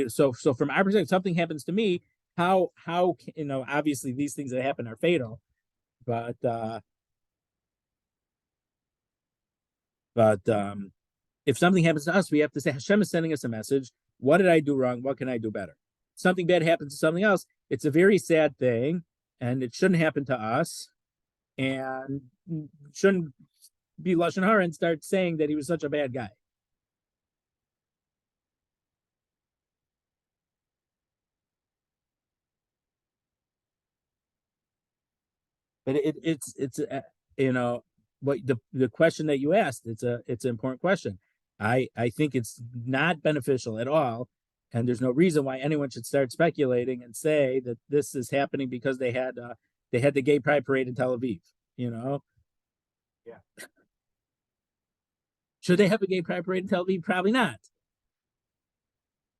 Speaker 1: so from our perspective, something happens to me. How obviously these things that happen are fatal, but if something happens to us, we have to say Hashem is sending us a message. What did I do wrong? What can I do better? Something bad happens to something else. It's a very sad thing, and it shouldn't happen to us, and shouldn't be lashon hara and start saying that he was such a bad guy. But it's what the question that you asked, it's an important question. I think it's not beneficial at all, and there's no reason why anyone should start speculating and say that this is happening because they had the gay pride parade in Tel Aviv.
Speaker 2: Yeah.
Speaker 1: Should they have a gay pride parade in Tel Aviv? Probably not.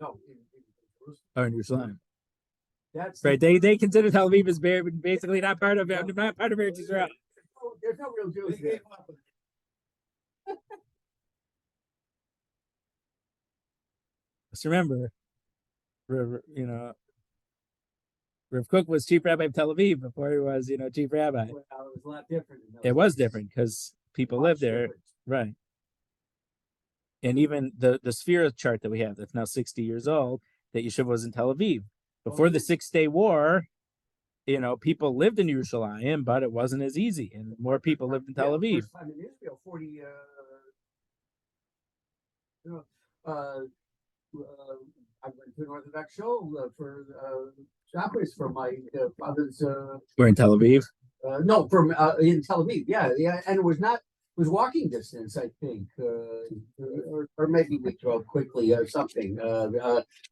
Speaker 2: No,
Speaker 1: Or in Jerusalem.
Speaker 2: That's
Speaker 1: right. They consider Tel Aviv as basically not part of Eretz Israel.
Speaker 2: There's no real Jews there.
Speaker 1: Just remember, Rav Kook was chief rabbi of Tel Aviv before he was, chief rabbi.
Speaker 2: Well, it was a lot different.
Speaker 1: It was different because people lived there, right? And even the Sphera chart that we have that's now 60 years old, that Yeshiva was in Tel Aviv. Before the 6-Day War, people lived in Yerushalayim, but it wasn't as easy, and more people lived in Tel Aviv.
Speaker 2: First time in Israel, 40. I went to an Orthodox show for Shabbos for my father's.
Speaker 1: We're in Tel Aviv.
Speaker 2: No, from in Tel Aviv. Yeah, and it was walking distance, I think, or maybe we drove quickly or something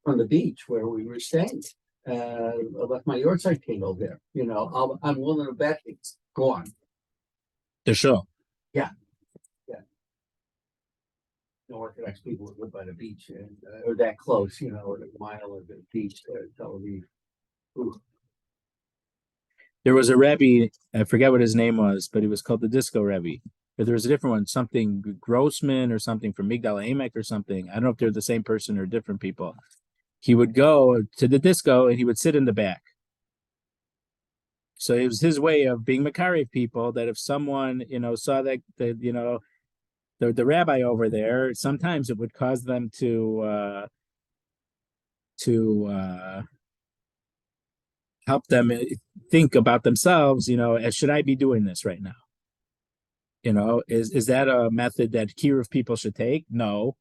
Speaker 2: from the beach where we were staying. I left my yahrzeit candle there. I'm willing to bet it's gone.
Speaker 1: The show.
Speaker 2: Yeah. No Orthodox people would live by the beach or that close, or a mile of the beach there in Tel Aviv. Ooh.
Speaker 1: There was a Rabbi, I forget what his name was, but he was called the Disco Rabbi. But there was a different one, something Grossman or something from Migdal Emek or something. I don't know if they're the same person or different people. He would go to the disco and he would sit in the back. So it was his way of being Makari people, that if someone, saw that the rabbi over there, sometimes it would cause them to help them think about themselves, should I be doing this right now? Is that a method that Kiruv people should take? No.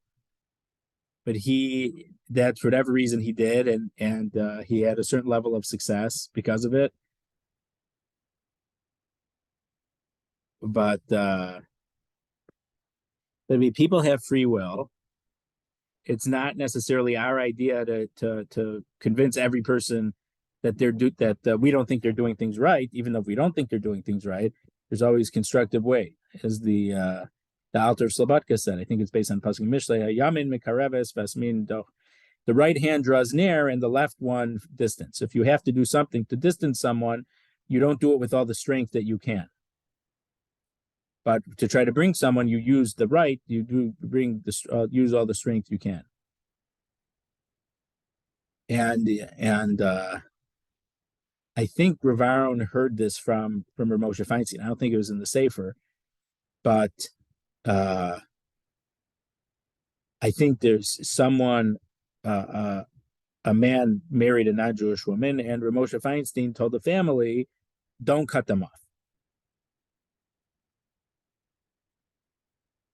Speaker 1: But that for whatever reason he did, and he had a certain level of success because of it. But people have free will. It's not necessarily our idea to convince every person that we don't think they're doing things right, even though we don't think they're doing things right. There's always constructive way, as the Alter Slobodka said. I think it's based on Pasuk Mishlei. Yamin mikareves vasmin doch. The right hand draws near and the left one distance. If you have to do something to distance someone, you don't do it with all the strength that you can. But to try to bring someone, you use the right. You do bring the use all the strength you can. And I think Rav Aaron heard this from Rav Moshe Feinstein. I don't think it was in the Sefer, but I think there's someone, a man married a non-Jewish woman, and Rav Moshe Feinstein told the family, "Don't cut them off.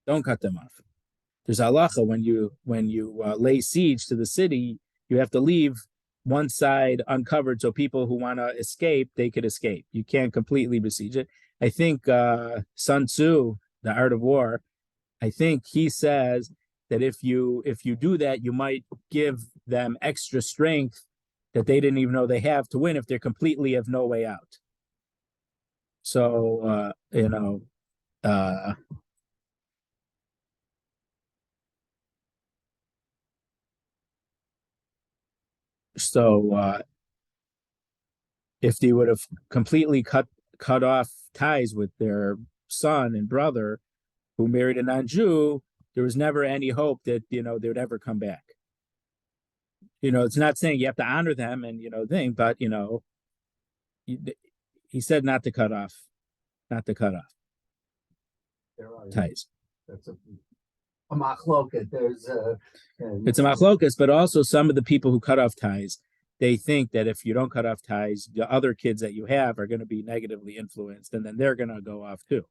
Speaker 1: Don't cut them off." There's halacha when you lay siege to the city, you have to leave one side uncovered so people who want to escape they could escape. You can't completely besiege it. I think Sun Tzu, The Art of War, I think he says that if you do that, you might give them extra strength that they didn't even know they have to win if they're completely have no way out. So if they would have completely cut off ties with their son and brother who married a non-Jew, there was never any hope that they would ever come back. It's not saying you have to honor them and but he said not to cut off ties.
Speaker 2: That's a machloket.
Speaker 1: It's a machlokas, but also some of the people who cut off ties, they think that if you don't cut off ties, the other kids that you have are going to be negatively influenced, and then they're going to go off too.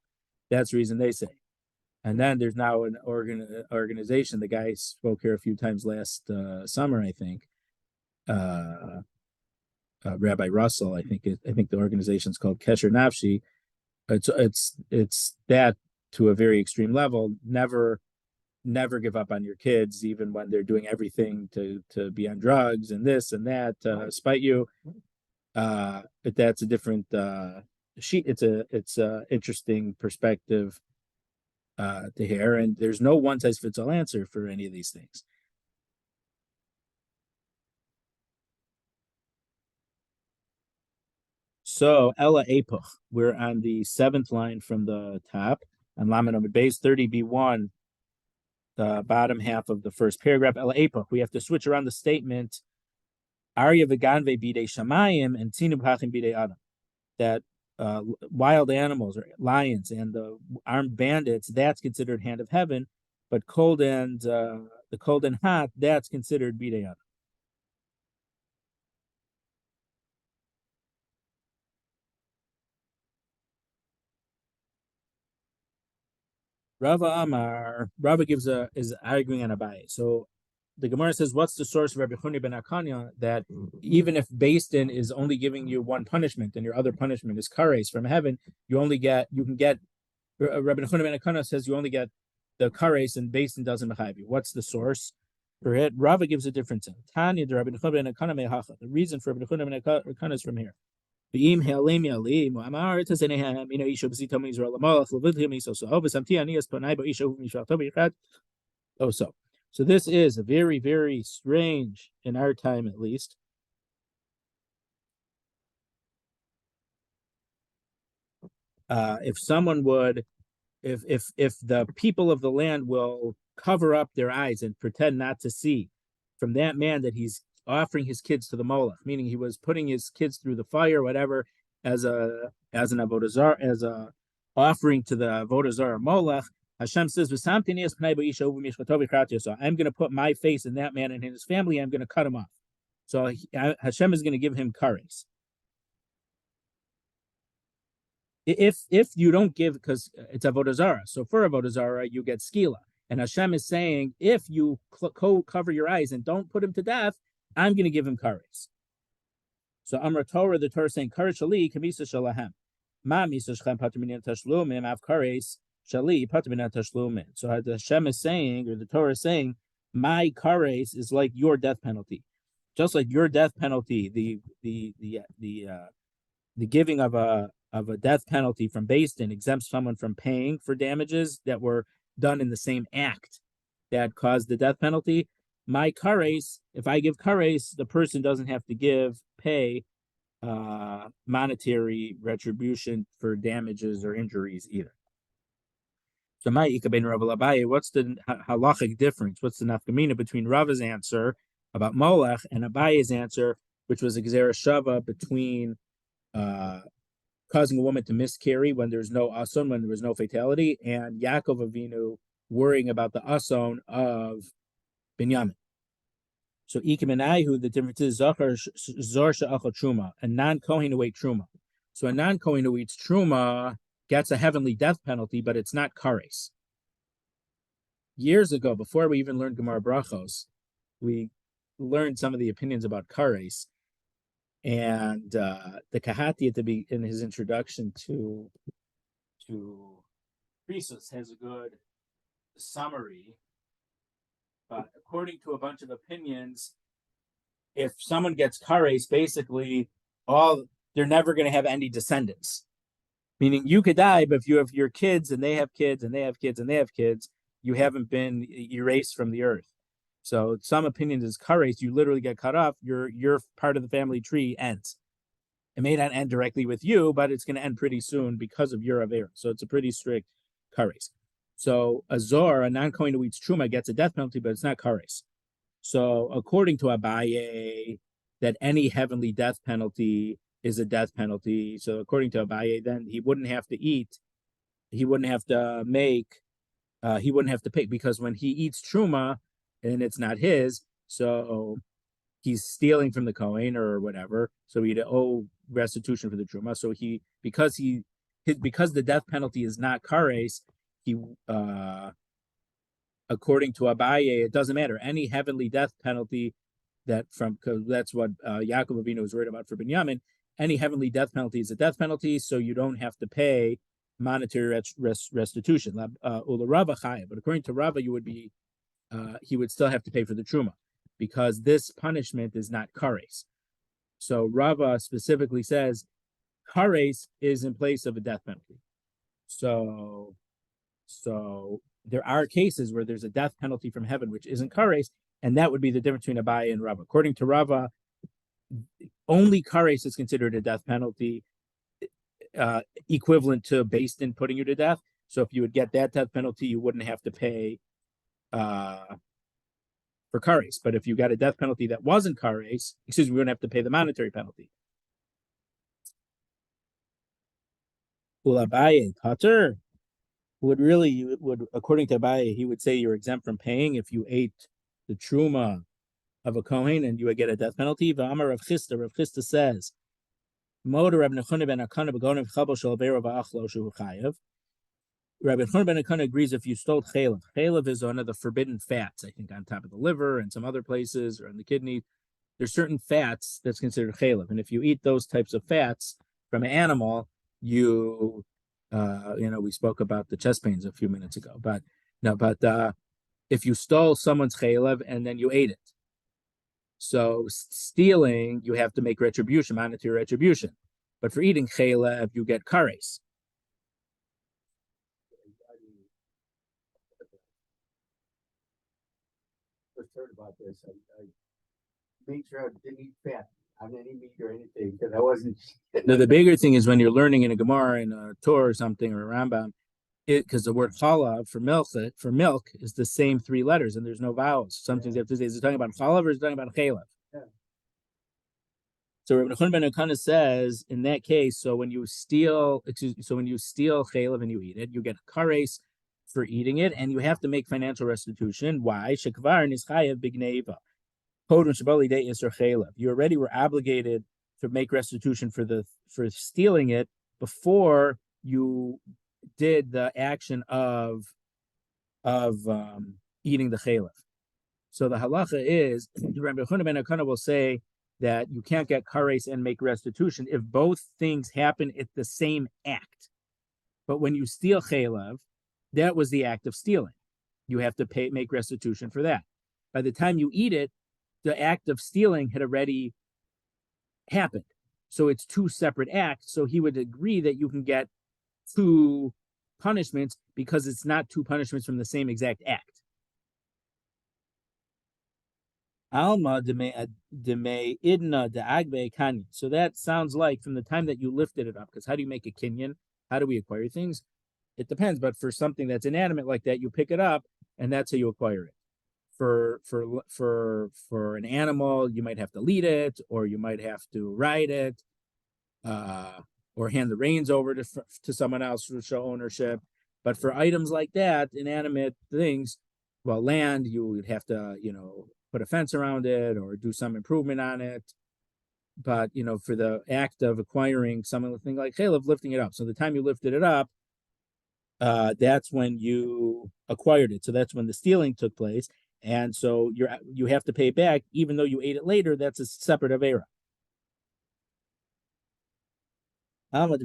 Speaker 1: That's the reason they say. And then there's now an organization. The guy spoke here a few times last summer, I think. Rabbi Russell, I think the organization's called Kesher Nafshi. It's that to a very extreme level. Never give up on your kids, even when they're doing everything to be on drugs and this and that spite you. But that's a different sheet. It's a interesting perspective to hear, and there's no one size fits all answer for any of these things. So Ella Apuch, we're on the 7th line from the top on Lamed Base 30b1. The bottom half of the first paragraph, Ela Epoch. We have to switch around the statement Arya Veganve Bide Shamayim and Tinu Pachim Bide Adam. That wild animals or lions and the armed bandits, that's considered hand of heaven, but the cold and hot, that's considered Bide Adam. Rava is arguing on Abaye. So the Gemara says, what's the source of Rabbi Chuni ben Akanya that even if Beis Din is only giving you one punishment and your other punishment is kares from heaven, Rabbi Chuni ben Akanya says you only get the kares and Beis Din doesn't mechayiv you. What's the source for it? Rava gives a different thing. Tanya the Rabbi Chuni ben Akanya mehacha. The reason for Rabbi Chuni ben Akanya is from here. If this is a very, very strange, in our time at least. If someone would, if the people of the land will cover up their eyes and pretend not to see from that man that he's offering his kids to the Molech, meaning he was putting his kids through the fire, whatever, as an avodah zarah, as a offering to the avodah zarah Molech. Hashem says, "So I'm going to put my face in that man and in his family. I'm going to cut him off." So Hashem is going to give him kares. If you don't give, because it's avodah zarah, so for avodah zarah you get skila, and Hashem is saying, if you cover your eyes and don't put him to death, I'm going to give him kares. So Amar Torah, the Torah is saying, kares shali kamisa shalahem. Ma misos chem paterminan tashlumim av kares shali paterminan tashlumim. So Hashem is saying, or the Torah is saying, my kares is like your death penalty, just like your death penalty. The giving of a death penalty from Beis Din exempts someone from paying for damages that were done in the same act that caused the death penalty. My kares, if I give kares, the person doesn't have to pay monetary retribution for damages or injuries either. So my ikabein Rav Abaye, what's the halachic difference? What's the nafkamina between Rava's answer about Molech and Abaye's answer, which was a gzera shava between causing a woman to miscarry when there's no ason, when there was no fatality, and Yaakov Avinu worrying about the ason of Binyamin. So Ikimenaihu, the difference is Zachar Zor Sha'achal Truma, a non-Kohen who ate Truma. So a non-Kohen who eats Truma gets a heavenly death penalty, but it's not kares. Years ago, before we even learned Gemara Brachos, we learned some of the opinions about kares. And the Kahati at in his introduction to misos has a good summary. But according to a bunch of opinions, if someone gets kares, basically they're never going to have any descendants. Meaning you could die, but if you have your kids and they have kids and they have kids and they have kids, you haven't been erased from the earth. So some opinions is kares, you literally get cut off, your part of the family tree ends. It may not end directly with you, but it's going to end pretty soon because of your avera. So it's a pretty strict kares. So a zor, a non-Kohen who eats truma, gets a death penalty, but it's not kares. So according to Abaye, that any heavenly death penalty is a death penalty. So according to Abaye, then he wouldn't have to eat, he wouldn't have to pay, because when he eats truma and it's not his, so he's stealing from the Kohen or whatever. So he'd owe restitution for the truma. So because the death penalty is not kares, he according to Abaye, it doesn't matter. Any heavenly death penalty because that's what Yaakov Avinu was worried about for Binyamin. Any heavenly death penalty is a death penalty, so you don't have to pay monetary restitution. But according to Rabbi, he would still have to pay for the truma, because this punishment is not kares. So Rava specifically says kares is in place of a death penalty. So there are cases where there's a death penalty from heaven which isn't kares, and that would be the difference between Abaye and Rava. According to Rava, only kares is considered a death penalty, equivalent to based in putting you to death. So if you would get that death penalty, you wouldn't have to pay for kares. But if you got a death penalty that wasn't kares, we wouldn't have to pay the monetary penalty. Abaye Pater would according to Abaye, he would say you're exempt from paying if you ate the truma of a Kohen and you would get a death penalty. V'amar Rav Chisda says, Moda Rabbi Nechuna ben Akana b'gonev chabal shel be'er v'achlo shehu chayav. Rabbi Nechuna ben Akana agrees if you stole chaylev. Chaylev is one of the forbidden fats, I think, on top of the liver and some other places, or on the kidney. There's certain fats that's considered chaylev, and if you eat those types of fats from an animal, we spoke about the chest pains a few minutes ago. But if you stole someone's chaylev and then you ate it, so stealing, you have to make retribution, monetary retribution. But for eating chaylev, you get kares.
Speaker 2: First heard about this, I made sure I didn't eat fat on any meat or anything, because I wasn't.
Speaker 1: No, the bigger thing is when you're learning in a Gemara, in a Torah or something, or a Rambam, because the word chalav for milk is the same three letters and there's no vowels. Sometimes you have to say, is it talking about chalav or is it talking about chaylev?
Speaker 2: Yeah.
Speaker 1: So Rabbi Nechuna ben Akana says in that case, so when you steal chaylev and you eat it, you get kares for eating it, and you have to make financial restitution. Why? Shekvar nischayev bigneva. You already were obligated to make restitution for stealing it before you did the action of eating the chaylev. So the halacha is, Rabbi Nechuna ben Akana will say that you can't get kares and make restitution if both things happen at the same act. But when you steal chaylev, that was the act of stealing. You have to make restitution for that. By the time you eat it, the act of stealing had already happened. So it's two separate acts. So he would agree that you can get two punishments because it's not two punishments from the same exact act. Alma idna de agbe kanyan. So that sounds like from the time that you lifted it up, because how do you make a kinyan? How do we acquire things? it depends, but for something that's inanimate like that, you pick it up, and that's how you acquire it. For an animal, you might have to lead it, or you might have to ride it, or hand the reins over to someone else to show ownership. But for items like that, inanimate things, well, land, you would have to, put a fence around it or do some improvement on it. But for the act of acquiring something like chaylev, lifting it up. So the time you lifted it up, that's when you acquired it. So that's when the stealing took place, and so you have to pay it back, even though you ate it later. That's a separate avera. But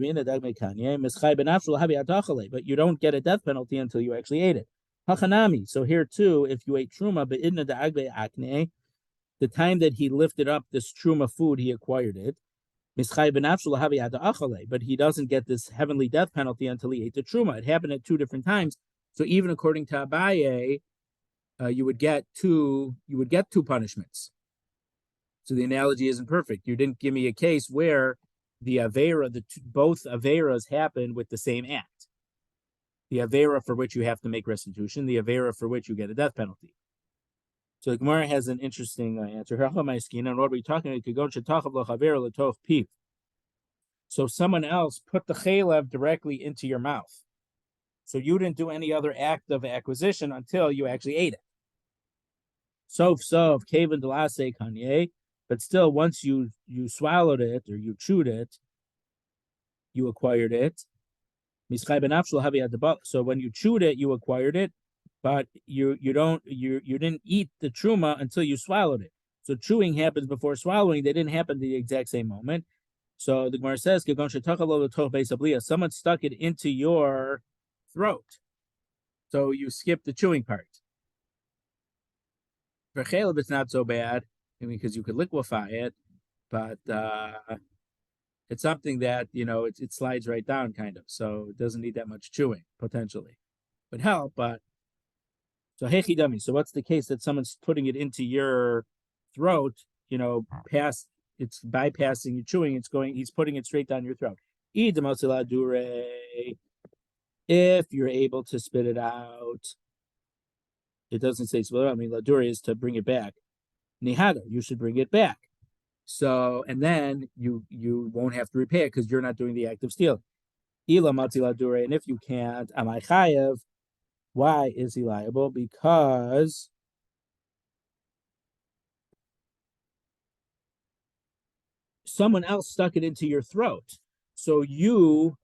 Speaker 1: you don't get a death penalty until you actually ate it. Hachanami. So here too, if you ate truma, the time that he lifted up this truma food, he acquired it. But he doesn't get this heavenly death penalty until he ate the truma. It happened at two different times. So even according to Abaye, you would get two punishments. So the analogy isn't perfect. You didn't give me a case where the avera, both averas happen with the same act. The avera for which you have to make restitution, the avera for which you get a death penalty. So the Gemara has an interesting answer. And what are we talking about? So someone else put the chaylev directly into your mouth. So you didn't do any other act of acquisition until you actually ate it. Sof, kaven delase kanye. But still, once you swallowed it or you chewed it, you acquired it. So when you chewed it, you acquired it, but you didn't eat the truma until you swallowed it. So chewing happens before swallowing. They didn't happen the exact same moment. So the Gemara says, someone stuck it into your throat. So you skip the chewing part. For chaylev, it's not so bad, because you could liquefy it, but it's something that, it slides right down kind of. So it doesn't need that much chewing, potentially. Would help, but so hechidami. So what's the case that someone's putting it into your throat, past, it's bypassing your chewing, he's putting it straight down your throat. If you're able to spit it out, it doesn't say spit it out. I mean, ladure is to bring it back. Nihada, you should bring it back. So, and then you won't have to repay it because you're not doing the act of stealing. Ila matzi ladure, and if you can't, amai chayev. Why is he liable? Because someone else stuck it into your throat. So you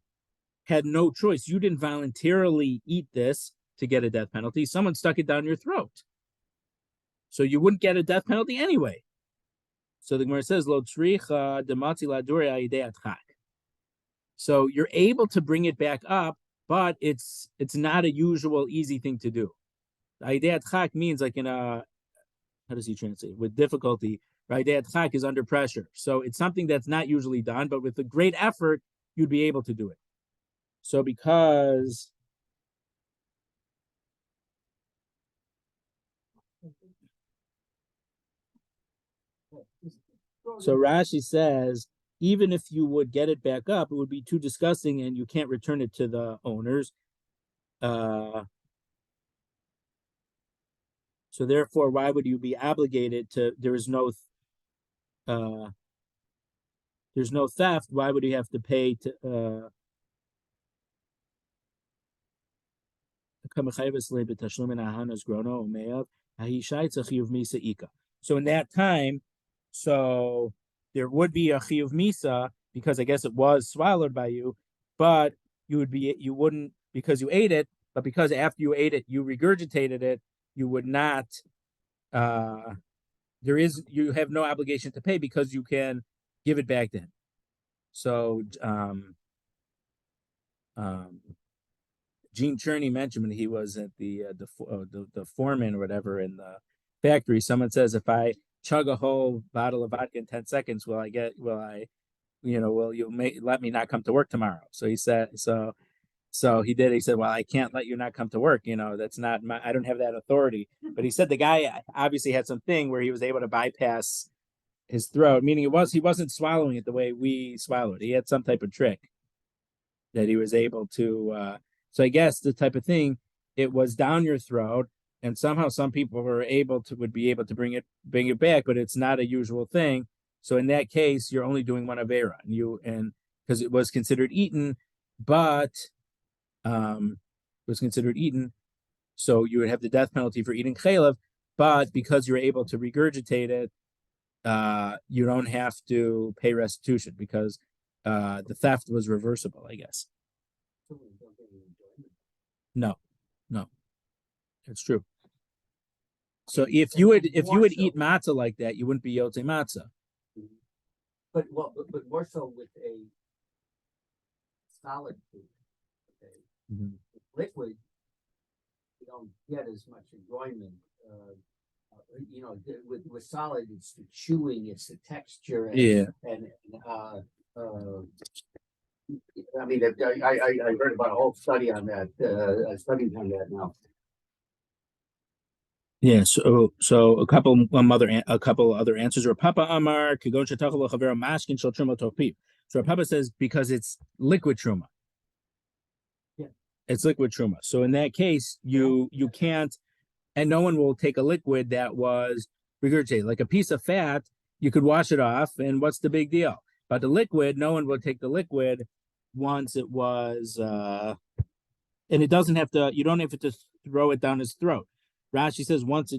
Speaker 1: had no choice. You didn't voluntarily eat this to get a death penalty. Someone stuck it down your throat. So you wouldn't get a death penalty anyway. So the Gemara says, Lo tzricha dematzi ladure ayidei atchak. So you're able to bring it back up, but it's not a usual easy thing to do. Ayidei atchak means like in a, how does he translate? With difficulty, right? Ayidei atchak is under pressure. So it's something that's not usually done, but with a great effort, you'd be able to do it. So because Rashi says, even if you would get it back up, it would be too disgusting and you can't return it to the owners. So therefore, why would you be obligated to, there's no theft. Why would you have to pay to, so in that time, so there would be a chiyuv misa because I guess it was swallowed by you, but you wouldn't because you ate it, but because after you ate it, you regurgitated it, you would not, you have no obligation to pay because you can give it back then. So, Gene Cherney mentioned when he was at the foreman or whatever in the factory. Someone says, if I chug a whole bottle of vodka in 10 seconds, will you let me not come to work tomorrow? So he said, so he did. He said, well, I can't let you not come to work. That's not I don't have that authority. But he said the guy obviously had something where he was able to bypass his throat, meaning he wasn't swallowing it the way we swallowed. He had some type of trick that he was able to. So I guess the type of thing, it was down your throat, and somehow some people would be able to bring it back, but it's not a usual thing. So in that case, you're only doing one avera, and because it was considered eaten, but it was considered eaten, so you would have the death penalty for eating chaylev. But because you're able to regurgitate it, you don't have to pay restitution because the theft was reversible, I guess. No, it's true. So if you would eat matzah like that, you wouldn't be yotze matzah.
Speaker 2: But more so with a solid food. Okay.
Speaker 1: Mm-hmm.
Speaker 2: Liquid, you don't get as much enjoyment. With solid, it's the chewing, it's the texture, and I mean, I heard about a whole study on that. Studies on that now.
Speaker 1: Yeah, so a couple other answers. Or Papa Amar maskin shel truma topi. So Papa says because it's liquid truma.
Speaker 2: Yeah,
Speaker 1: it's liquid truma. So in that case, you can't, and no one will take a liquid that was regurgitated, like a piece of fat. You could wash it off, and what's the big deal? But the liquid, no one will take the liquid once it was, and it doesn't have to. You don't have to throw it down his throat. Rashi says once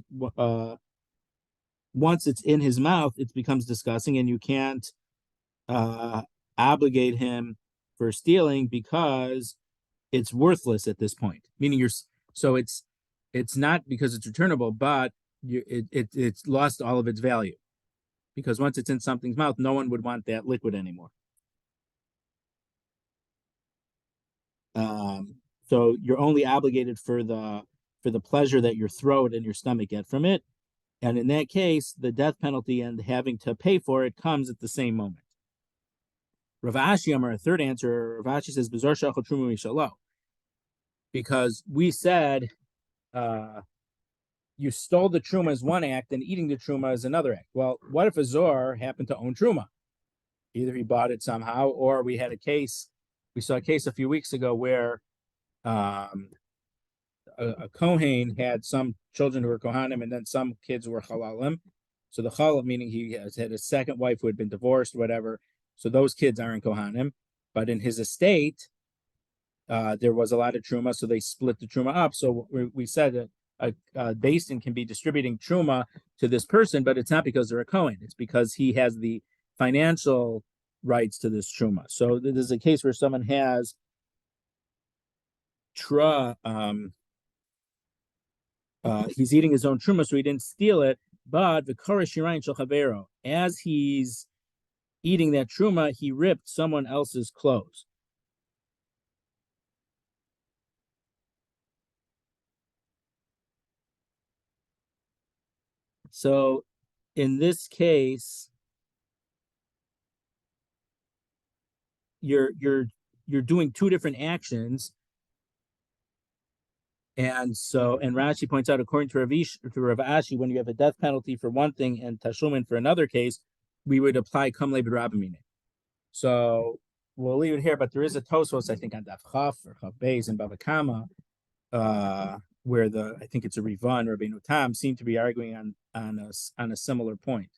Speaker 1: it's in his mouth, it becomes disgusting, and you can't obligate him for stealing because it's worthless at this point. Meaning it's not because it's returnable, but it's lost all of its value because once it's in something's mouth, no one would want that liquid anymore. So you're only obligated for the pleasure that your throat and your stomach get from it. And in that case, the death penalty and having to pay for it comes at the same moment. Rav Ashi, our third answer, Rav Ashi says, B'zor shachol truma mishalo. Because we said you stole the truma as one act and eating the truma is another act. Well, what if a zor happened to own truma? Either he bought it somehow, or we saw a case a few weeks ago where a Kohen had some children who were Kohanim and then some kids were Halalim. So the Halal, meaning he had a second wife who had been divorced, whatever. So those kids aren't Kohanim. But in his estate, there was a lot of Truma, so they split the Truma up. So we said that a Beis Din can be distributing Truma to this person, but it's not because they're a Kohen. It's because he has the financial rights to this Truma. So there's a case where someone has he's eating his own truma, so he didn't steal it. But the shirayin shel chavero, as he's eating that truma, he ripped someone else's clothes. So, in this case, you're doing two different actions. And Rashi points out, according to Rav Ashi, when you have a death penalty for one thing and tashumin for another case, we would apply kamle b'rabamine. So we'll leave it here, but there is a Tosfos, I think, on Daf Chaf or Chaf Beis and Bava Kama, where I think it's a Riva and Rabbeinu Tam seem to be arguing on a similar point.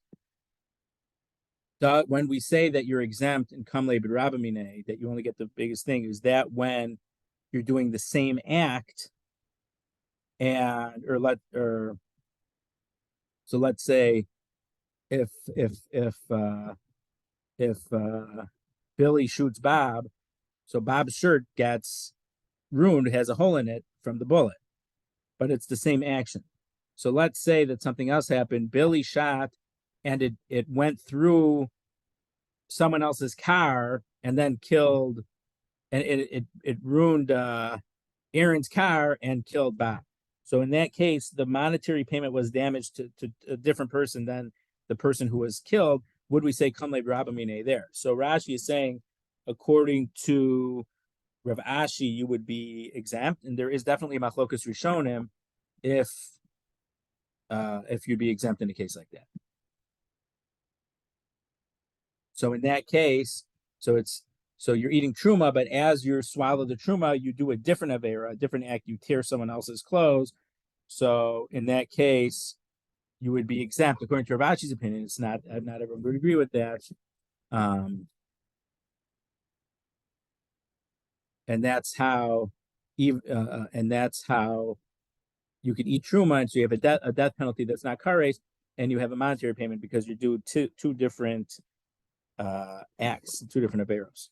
Speaker 1: When we say that you're exempt in kamle b'rabamine, that you only get the biggest thing, is that when you're doing the same act. So let's say if Billy shoots Bob, so Bob's shirt gets ruined, has a hole in it from the bullet, but it's the same action. So let's say that something else happened. Billy shot and it went through someone else's car and then killed, and it ruined Aaron's car and killed Bob. So in that case, the monetary payment was damaged to a different person than the person who was killed. Would we say kamle b'rabamine there? So Rashi is saying, according to Rav Ashi, you would be exempt, and there is definitely a machlokas rishonim if you'd be exempt in a case like that. So in that case, so it's So you're eating truma, but as you swallow the truma, you do a different avera, a different act. You tear someone else's clothes. So in that case, you would be exempt, according to Rabbi's opinion. It's not everyone would agree with that. And that's how, and that's how you could eat truma, and so you have a death penalty that's not kares, and you have a monetary payment because you do two different acts, two different averos.